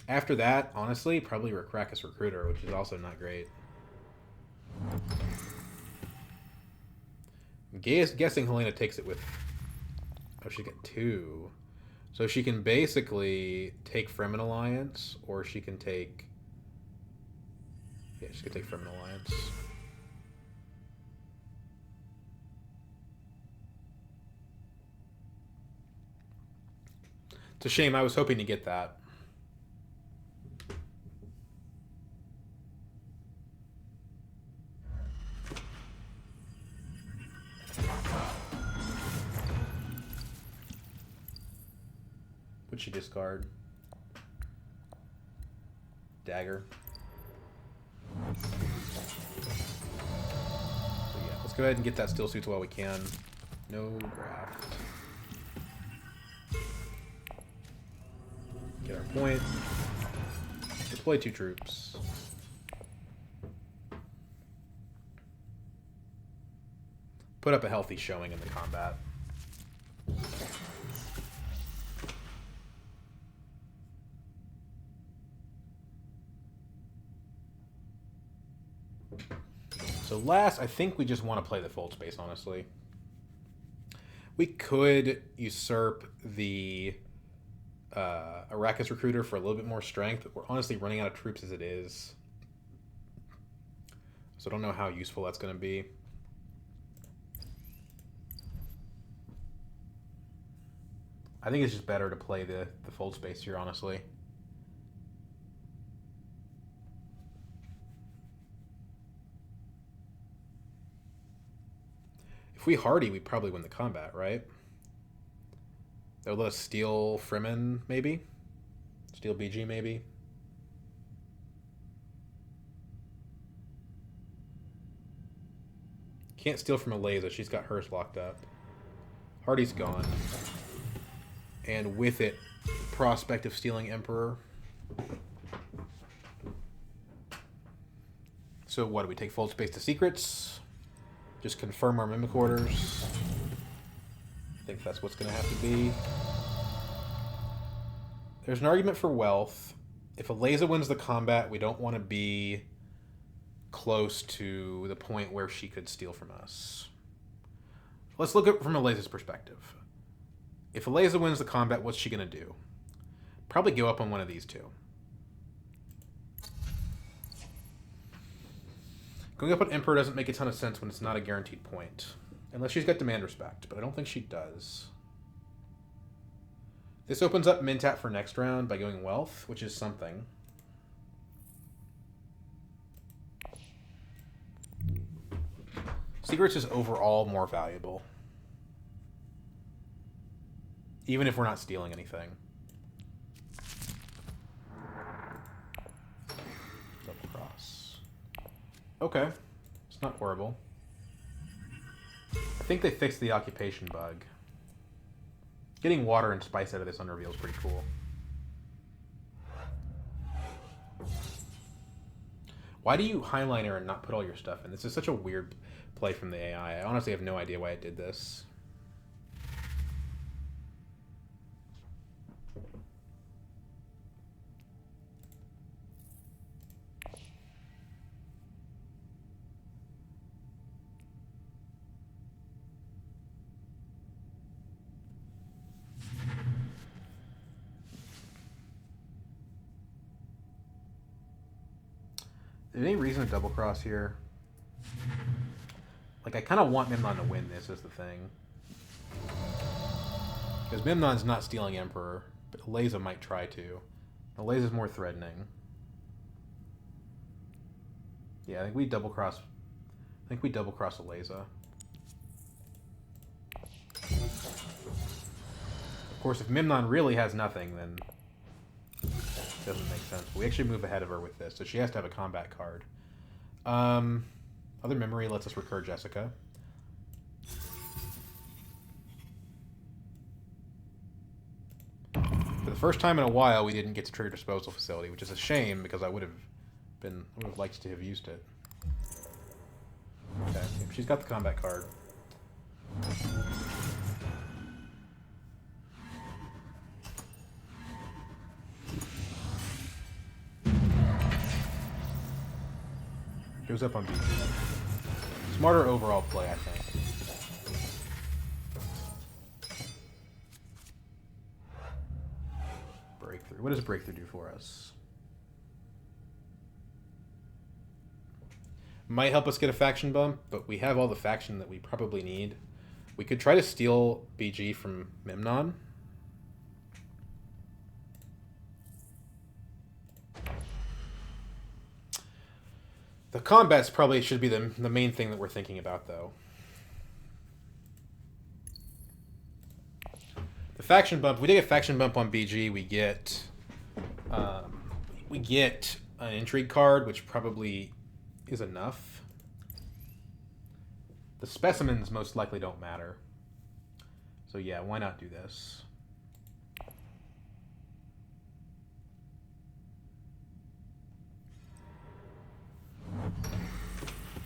After that, honestly, probably Recracus Recruiter, which is also not great. I'm guessing Helena takes it with... Oh, she got 2. So she can basically take Fremen Alliance, or she can take... Yeah, she can take Fremen Alliance. It's a shame. I was hoping to get that. What'd she discard? Dagger. So yeah, let's go ahead and get that Still Suits while we can. No graft. Get our point. Deploy 2 troops. Put up a healthy showing in the combat. So last, I think we just want to play the Fold Space, honestly. We could usurp the Arrakis Recruiter for a little bit more strength, but we're honestly running out of troops as it is. So I don't know how useful that's going to be. I think it's just better to play the Fold Space here, honestly. If we hardy, we probably win the combat, right? They'll let us steal Fremen, maybe? Steal BG, maybe? Can't steal from Eliza. She's got hers locked up. Hardy's gone. And with it, prospect of stealing Emperor. So what, do we take Fold Space to Secrets? Just confirm our Mimic Orders. I think that's what's going to have to be. There's an argument for wealth. If Eliza wins the combat, we don't want to be close to the point where she could steal from us. Let's look at it from Eliza's perspective. If Eliza wins the combat, what's she going to do? Probably go up on one of these two. Going up on Emperor doesn't make a ton of sense when it's not a guaranteed point. Unless she's got Demand Respect, but I don't think she does. This opens up Min-Tap for next round by going Wealth, which is something. Secrets is overall more valuable. Even if we're not stealing anything. Okay. It's not horrible. I think they fixed the occupation bug. Getting water and spice out of this unreveal is pretty cool. Why do you highliner and not put all your stuff in? This is such a weird play from the AI. I honestly have no idea why it did this. Is there any reason to double cross here? Like, I kind of want Memnon to win this, is the thing. Because Memnon's not stealing Emperor, but Aleza might try to. Aleza's more threatening. Yeah, I think we double cross. I think we double cross Aleza. Of course, if Memnon really has nothing, then it doesn't make sense. We actually move ahead of her with this, so she has to have a combat card. Other memory lets us recur Jessica. For the first time in a while, we didn't get to trigger disposal facility, which is a shame because I would have liked to have used it. Okay, she's got the combat card. Goes up on BG. Smarter overall play, I think. Breakthrough. What does breakthrough do for us? Might help us get a faction bump, but we have all the faction that we probably need. We could try to steal BG from Memnon. The combats probably should be the main thing that we're thinking about, though. The faction bump. If we take a faction bump on BG, we get an intrigue card, which probably is enough. The specimens most likely don't matter. So yeah, why not do this?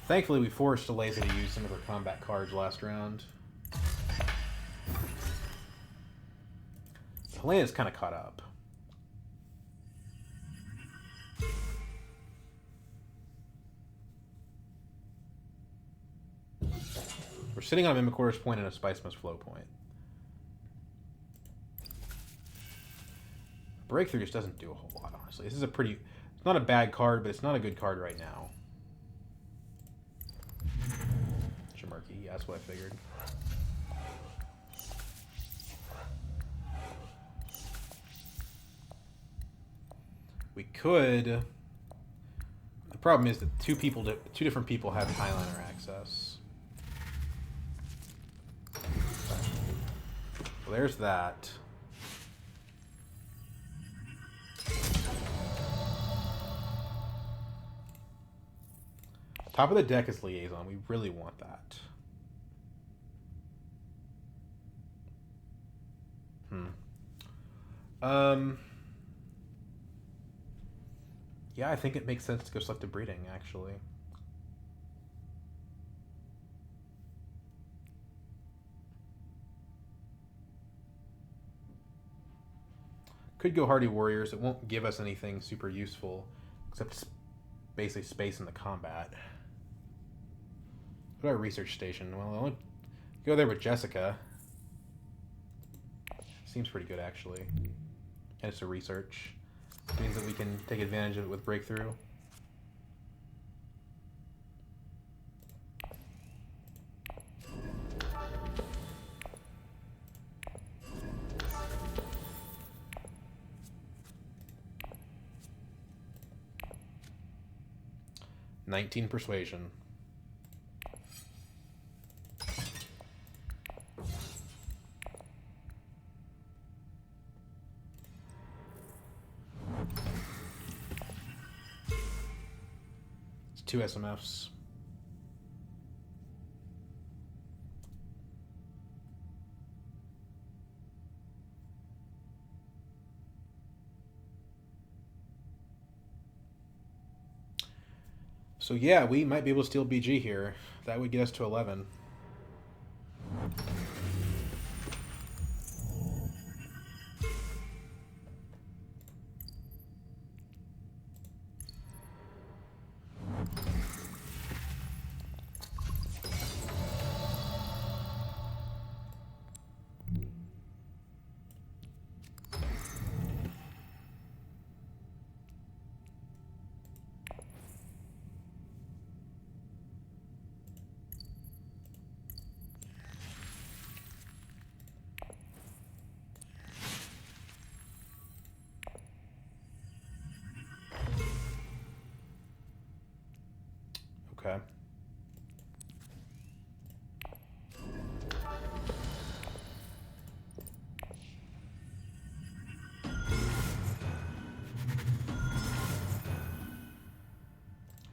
Thankfully, we forced Aleza to use some of her combat cards last round. Helena's kind of caught up. We're sitting on a Mimicor's point and a Spice Must Flow point. Breakthrough just doesn't do a whole lot, honestly. This is a pretty... It's not a bad card, but it's not a good card right now. Shamarki, yeah, that's what I figured. We could... The problem is that two different people have Highliner access. Well, there's that. Top of the deck is Liaison. We really want that. Yeah, I think it makes sense to go selective breeding, actually. Could go Hardy Warriors. It won't give us anything super useful, except basically space in the combat. What about Research Station? Well, I'll only go there with Jessica. Seems pretty good, actually. And it's a research. Means that we can take advantage of it with Breakthrough. $19 persuasion. 2 SMFs. So yeah, we might be able to steal BG here. That would get us to 11. Okay.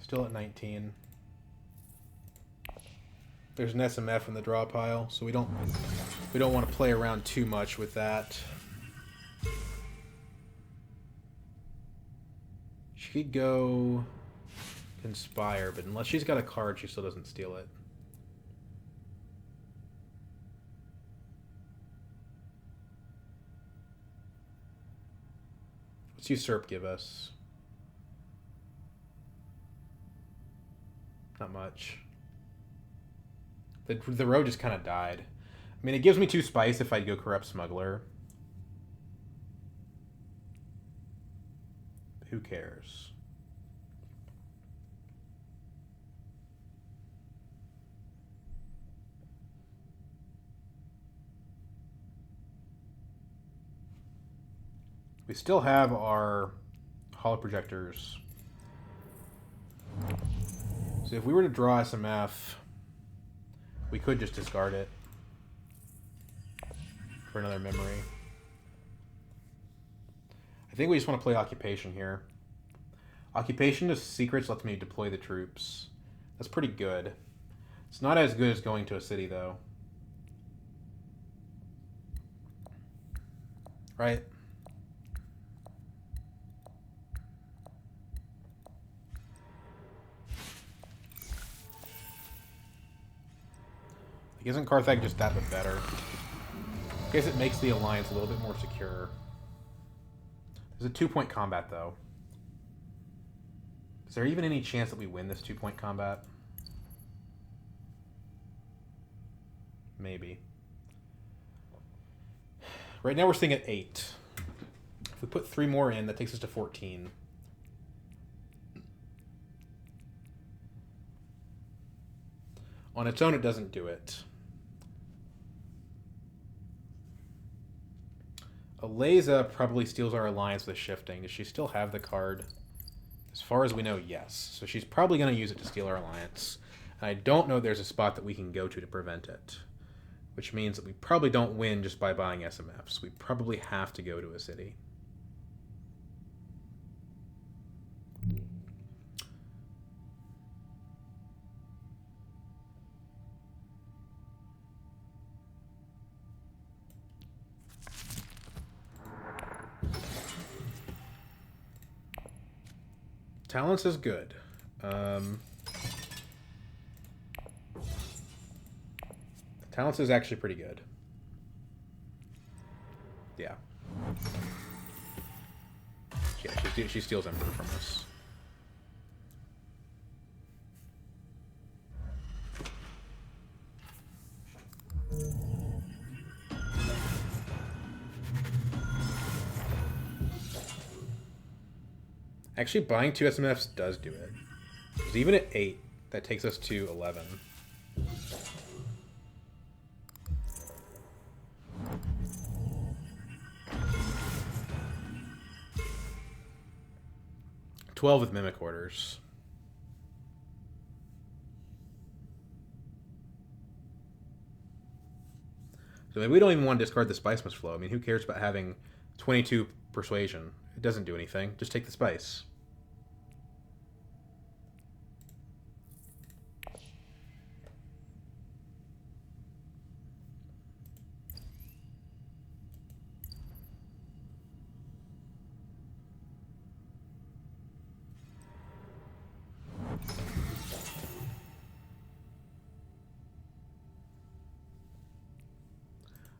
Still at 19. There's an SMF in the draw pile, so we don't want to play around too much with that. She could go Conspire, but unless she's got a card, she still doesn't steal it. What's Usurp give us? Not much. The road just kind of died. I mean, it gives me 2 spice if I'd go Corrupt Smuggler. Who cares? We still have our holo projectors. So if we were to draw SMF, we could just discard it for another memory. I think we just want to play Occupation here. Occupation of Secrets lets me deploy the troops. That's pretty good. It's not as good as going to a city, though. Right? Isn't Carthage just that bit better? I guess it makes the alliance a little bit more secure. There's a 2-point combat, though. Is there even any chance that we win this 2-point combat? Maybe. Right now we're sitting at 8. If we put 3 more in, that takes us to 14. On its own, it doesn't do it. Aleza probably steals our alliance with shifting. Does she still have the card? As far as we know, yes. So she's probably going to use it to steal our alliance. And I don't know there's a spot that we can go to prevent it. Which means that we probably don't win just by buying SMFs. We probably have to go to a city. Talents is good. Talents is actually pretty good. Yeah. Yeah, she steals Emperor from us. Actually, buying 2 SMFs does do it. Because even at 8, that takes us to 11. $12 with Mimic Orders. So maybe we don't even want to discard the Spice Must Flow. I mean, who cares about having 22 Persuasion? It doesn't do anything. Just take the Spice.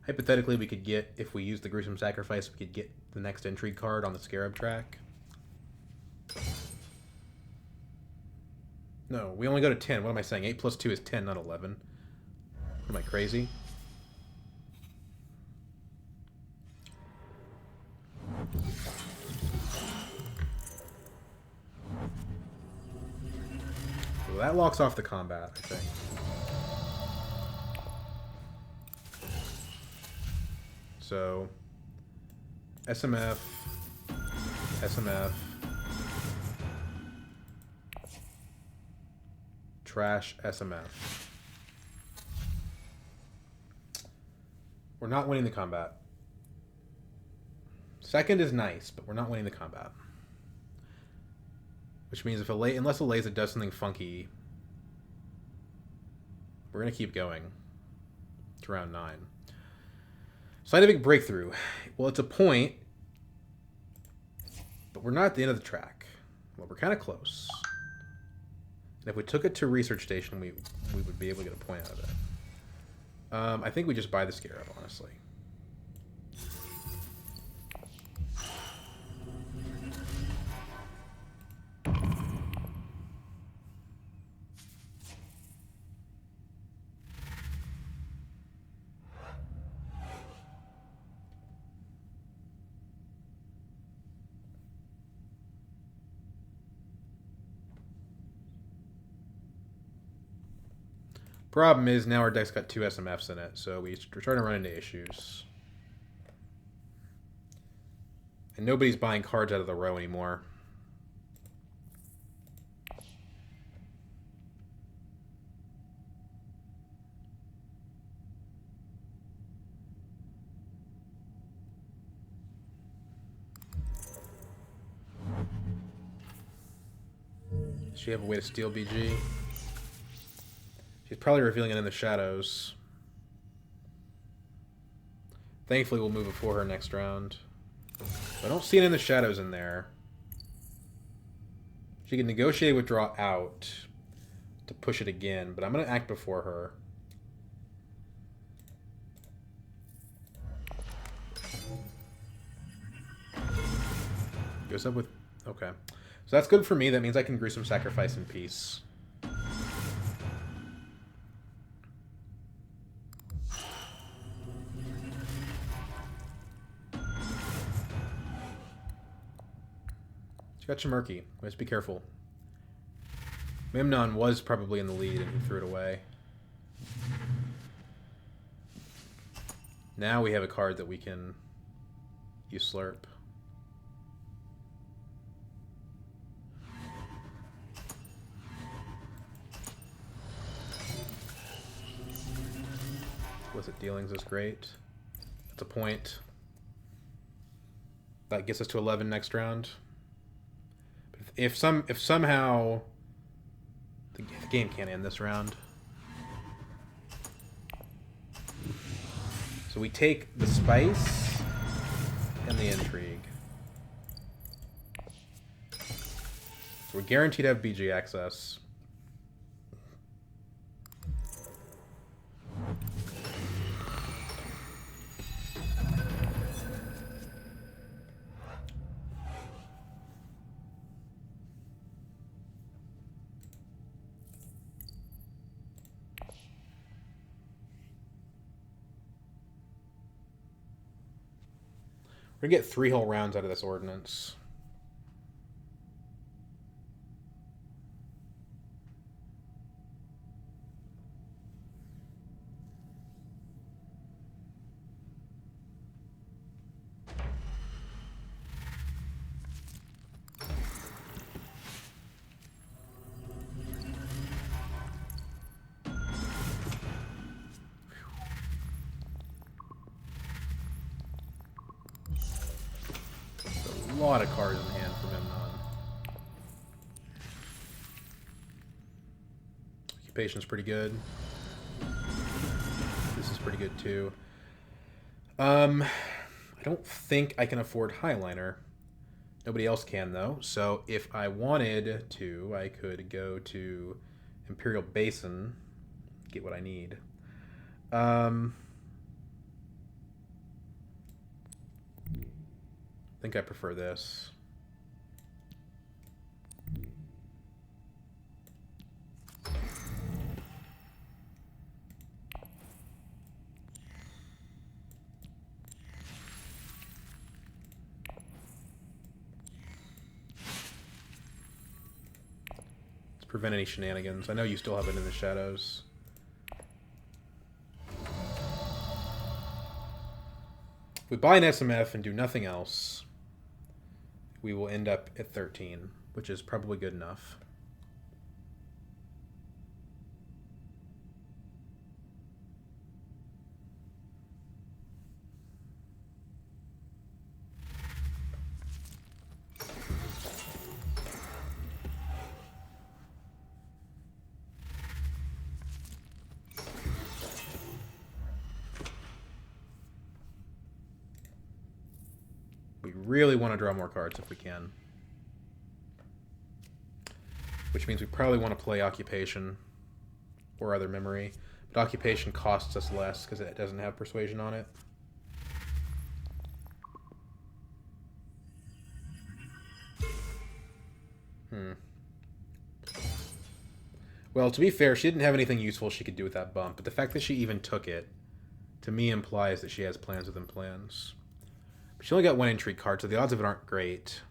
Hypothetically, we could get, if we use the Gruesome Sacrifice, we could get the next intrigue card on the Scarab track. No, we only go to 10. What am I saying? 8 plus 2 is 10, not 11. Am I crazy? So that locks off the combat, I think. So, SMF, SMF, trash, SMF. We're not winning the combat. Second is nice, but we're not winning the combat. Which means if unless Eliza does something funky, we're going to keep going to round 9. Scientific breakthrough. Well, it's a point, but we're not at the end of the track. Well, we're kind of close. And if we took it to research station, we would be able to get a point out of it. I think we just buy the Scarab, honestly. Problem is, now our deck's got 2 SMFs in it, so we're starting to run into issues. And nobody's buying cards out of the row anymore. Does she have a way to steal BG? She's probably revealing it in the shadows. Thankfully, we'll move it for her next round. I don't see it in the shadows in there. She can negotiate withdraw out to push it again, but I'm going to act before her. Goes up with... Okay. So that's good for me. That means I can Gruesome Sacrifice in peace. Got Chimerky. Let's be careful. Memnon was probably in the lead and he threw it away. Now we have a card that we can use Slurp. Explicit Dealings is great. That's a point. That gets us to 11 next round. If somehow the game can't end this round, so we take the spice and the intrigue. So we're guaranteed to have BG access. We're going to get 3 whole rounds out of this ordinance. A lot of cards in hand for Memnon. Occupation's pretty good. This is pretty good too. I don't think I can afford Highliner. Nobody else can though. So if I wanted to, I could go to Imperial Basin, get what I need. I think I prefer this. Let's prevent any shenanigans. I know you still have it in the shadows. If we buy an SMF and do nothing else, we will end up at 13, which is probably good enough. We really want to draw more cards if we can. Which means we probably want to play Occupation or Other Memory. But Occupation costs us less because it doesn't have Persuasion on it. Well, to be fair, she didn't have anything useful she could do with that bump, but the fact that she even took it, to me, implies that she has plans within plans. But she only got one intrigue card, so the odds of it aren't great.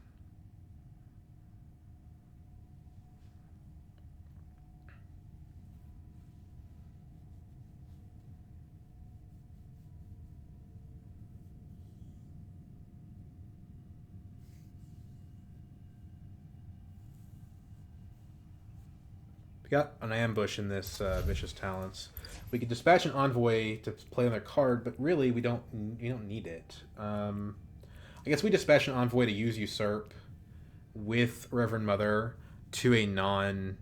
We got an ambush in this Vicious Talents. We could dispatch an envoy to play on their card, but really we don't need it. I guess we dispatch an envoy to use Usurp with Reverend Mother to a non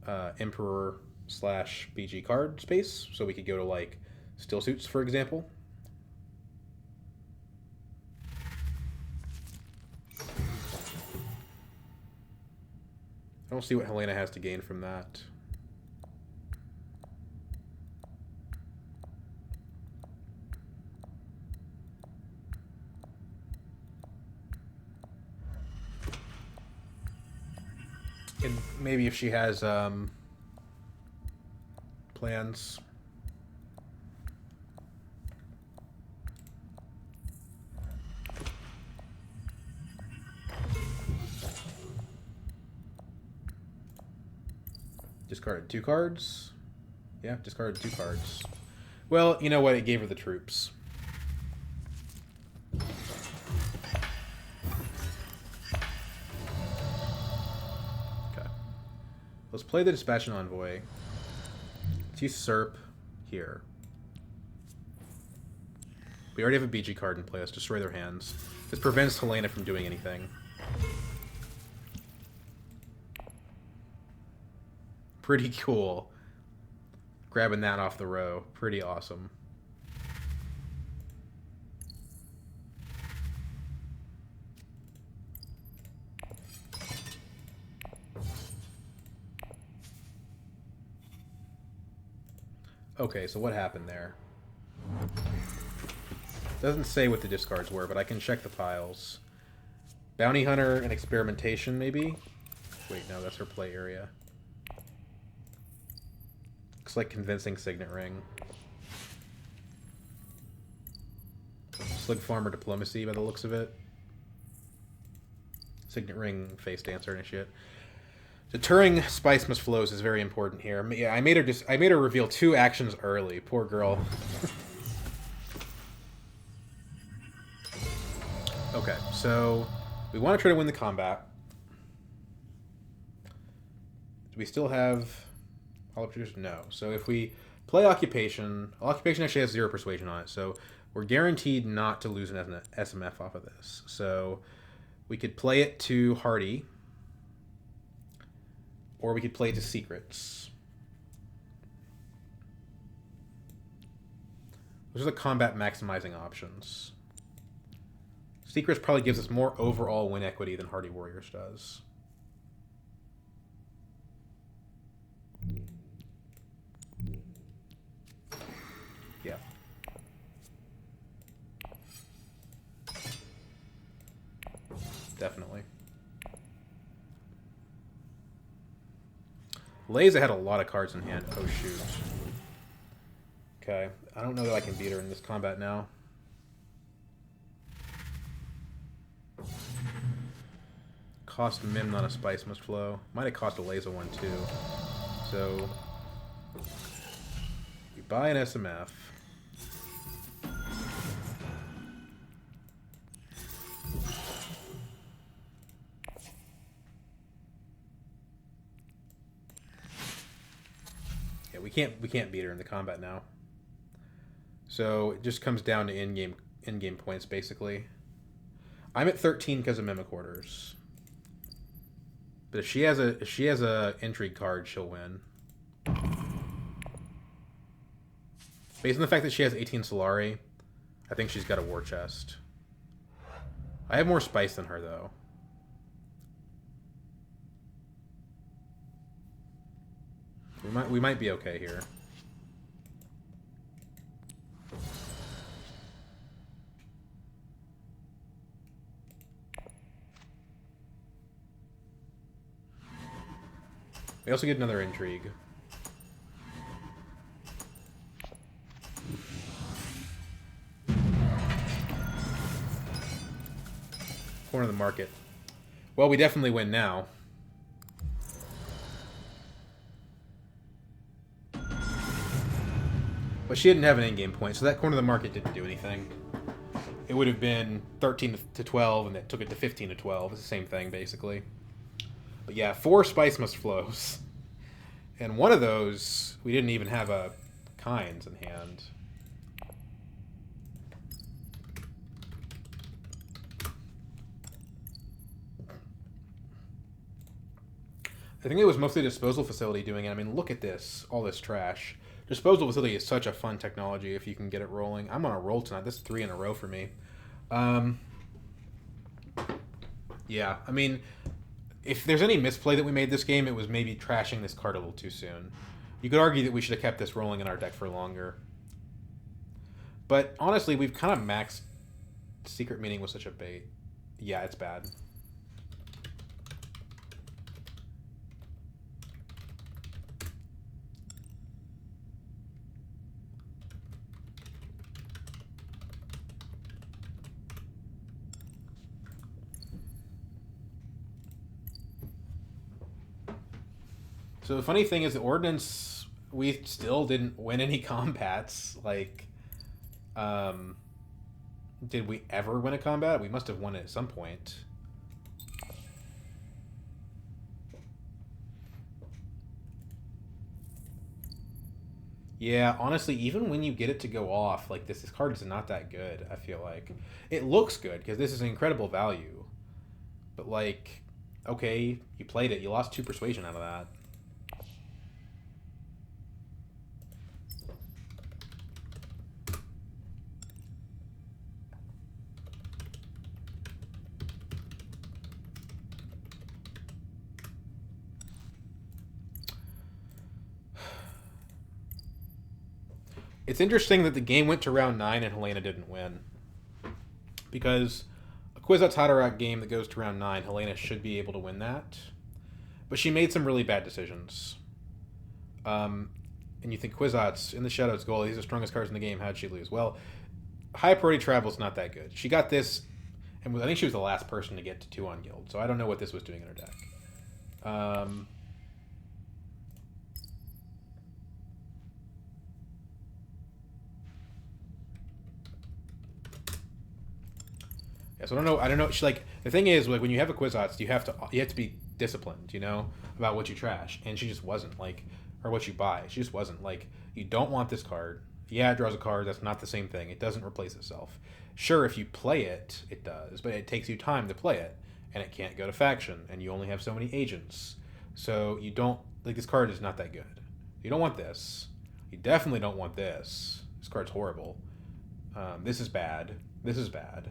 Emperor / BG card space, so we could go to like Still Suits, for example. I don't see what Helena has to gain from that. And maybe if she has plans. Discarded 2 cards. Yeah, discarded 2 cards. Well, you know what? It gave her the troops. Okay. Let's play the Dispatching Envoy. Let's usurp here. We already have a BG card in play. Let's destroy their hands. This prevents Helena from doing anything. Pretty cool. Grabbing that off the row. Pretty awesome. Okay, so what happened there? Doesn't say what the discards were, but I can check the piles. Bounty Hunter and Experimentation, maybe? Wait, no, that's her play area. Looks like Convincing Signet Ring. Slig Farmer Diplomacy by the looks of it. Signet Ring Face Dancer and shit. Deterring Spice Must Flows is very important here. Yeah, I made her reveal 2 actions early. Poor girl. Okay, so we want to try to win the combat. Do we still have Hollow Producers? No. So if we play Occupation, Occupation actually has 0 Persuasion on it, so we're guaranteed not to lose an SMF off of this. So we could play it to Hardy, or we could play it to Secrets. Those are the combat maximizing options. Secrets probably gives us more overall win equity than Hardy Warriors does. Yeah. definitely. Laza had a lot of cards in hand. Oh, shoot. Okay. I don't know that I can beat her in this combat now. Cost Mim, not a Spice Must Flow. Might have cost a Laza one, too. So, we buy an SMF. Yeah, we can't beat her in the combat now. So it just comes down to in-game points, basically. I'm at 13 because of Mimic Orders. But if she has a intrigue card, she'll win. Based on the fact that she has 18 Solari, I think she's got a war chest. I have more spice than her, though. We might be okay here. We also get another intrigue. Corner of the market. Well, we definitely win now. But she didn't have an in-game point, so that corner of the market didn't do anything. It would have been 13 to 12, and that took it to 15 to 12. It's the same thing, basically. But yeah, 4 Spice Must Flows. And one of those, we didn't even have a Kinds in hand. I think it was mostly Disposal Facility doing it. I mean, look at this. All this trash. Disposal Facility is such a fun technology if you can get it rolling. I'm on a roll tonight. This is 3 in a row for me. Yeah, I mean, if there's any misplay that we made this game, it was maybe trashing this card a little too soon. You could argue that we should have kept this rolling in our deck for longer. But honestly, we've kind of maxed Secret Meaning with such a bait. Yeah, it's bad. So the funny thing is, the Ordnance, we still didn't win any combats. Like, did we ever win a combat? We must have won it at some point. Yeah, honestly, even when you get it to go off, like this card is not that good, I feel like. It looks good, because this is an incredible value. But, like, okay, you played it. You lost 2 Persuasion out of that. It's interesting that the game went to round 9 and Helena didn't win. Because a Kwisatz Haderach game that goes to round 9, Helena should be able to win that. But she made some really bad decisions. And you think, Kwisatz, in the Shadow's goal, he's the strongest cards in the game, how'd she lose? Well, High Priority Travel's not that good. She got this, and I think she was the last person to get to 2 on Guild, so I don't know what this was doing in her deck. So I don't know. She, like, the thing is, like, when you have a Kwisatz, you have to be disciplined, you know, about what you trash, and she just wasn't, like, or what you buy. She just wasn't. Like, you don't want this card. Yeah, it draws a card. That's not the same thing. It doesn't replace itself. Sure, if you play it, it does, but it takes you time to play it, and it can't go to faction, and you only have so many agents. So you don't, like, this card is not that good. You don't want this. You definitely don't want this. This card's horrible. This is bad. This is bad.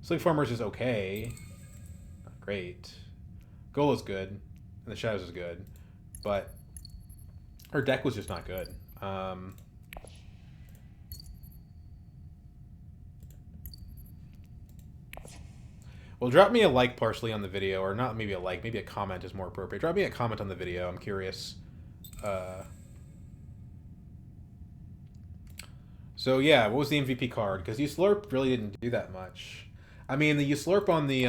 Slave Farmers is okay. Not great. Goal is good. And the Shadows is good. But her deck was just not good. Well, drop me a like partially on the video, or not maybe a like, maybe a comment is more appropriate. Drop me a comment on the video. I'm curious. So yeah, what was the MVP card? Because Uslurp really didn't do that much. I mean, the Uslurp on the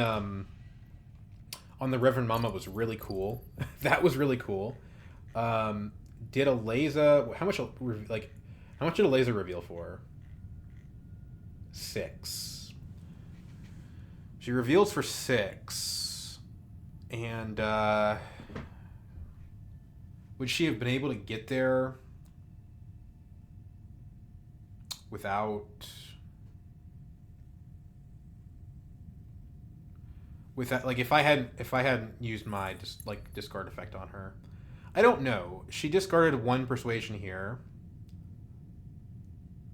Reverend Mama was really cool. That was really cool. Did a laser? How much? Like, how much did a laser reveal for? 6. She reveals for 6, and would she have been able to get there without? With that, like if I hadn't used my discard effect on her, I don't know. She discarded 1 persuasion here,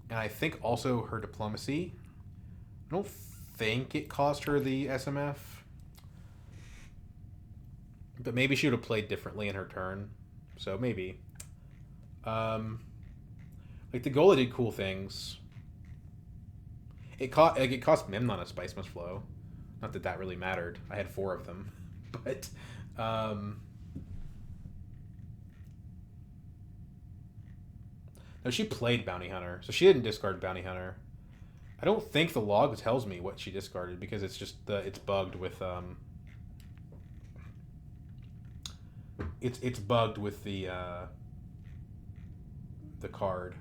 and I think also her diplomacy. I don't think it cost her the SMF, but maybe she would have played differently in her turn. So maybe, like the Gola did cool things. It cost Memnon a Spice Must Flow. Not that that really mattered. I had 4 of them, but no, she played Bounty Hunter, so she didn't discard Bounty Hunter. I don't think the log tells me what she discarded because it's just it's bugged with it's bugged with the card.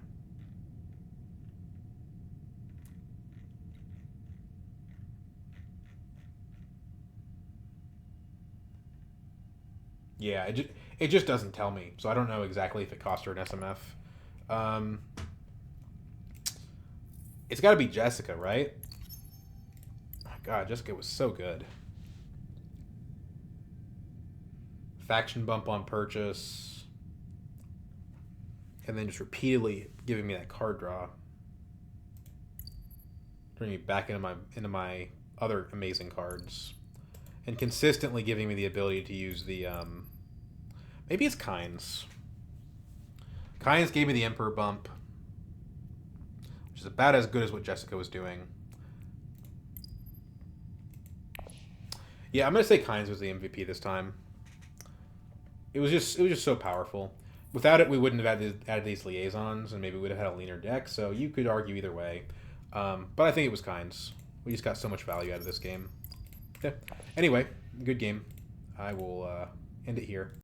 Yeah, it just doesn't tell me, so I don't know exactly if it cost her an SMF. It's got to be Jessica, right? Oh, God, Jessica was so good. Faction bump on purchase, and then just repeatedly giving me that card draw, turning me back into my other amazing cards, and consistently giving me the ability to use the maybe it's Kynes. Kynes gave me the Emperor bump, which is about as good as what Jessica was doing. Yeah, I'm gonna say Kynes was the MVP this time. It was just so powerful. Without it, we wouldn't have added these liaisons, and maybe we'd have had a leaner deck. So you could argue either way, but I think it was Kynes. We just got so much value out of this game. Yeah. Anyway, good game. I will end it here.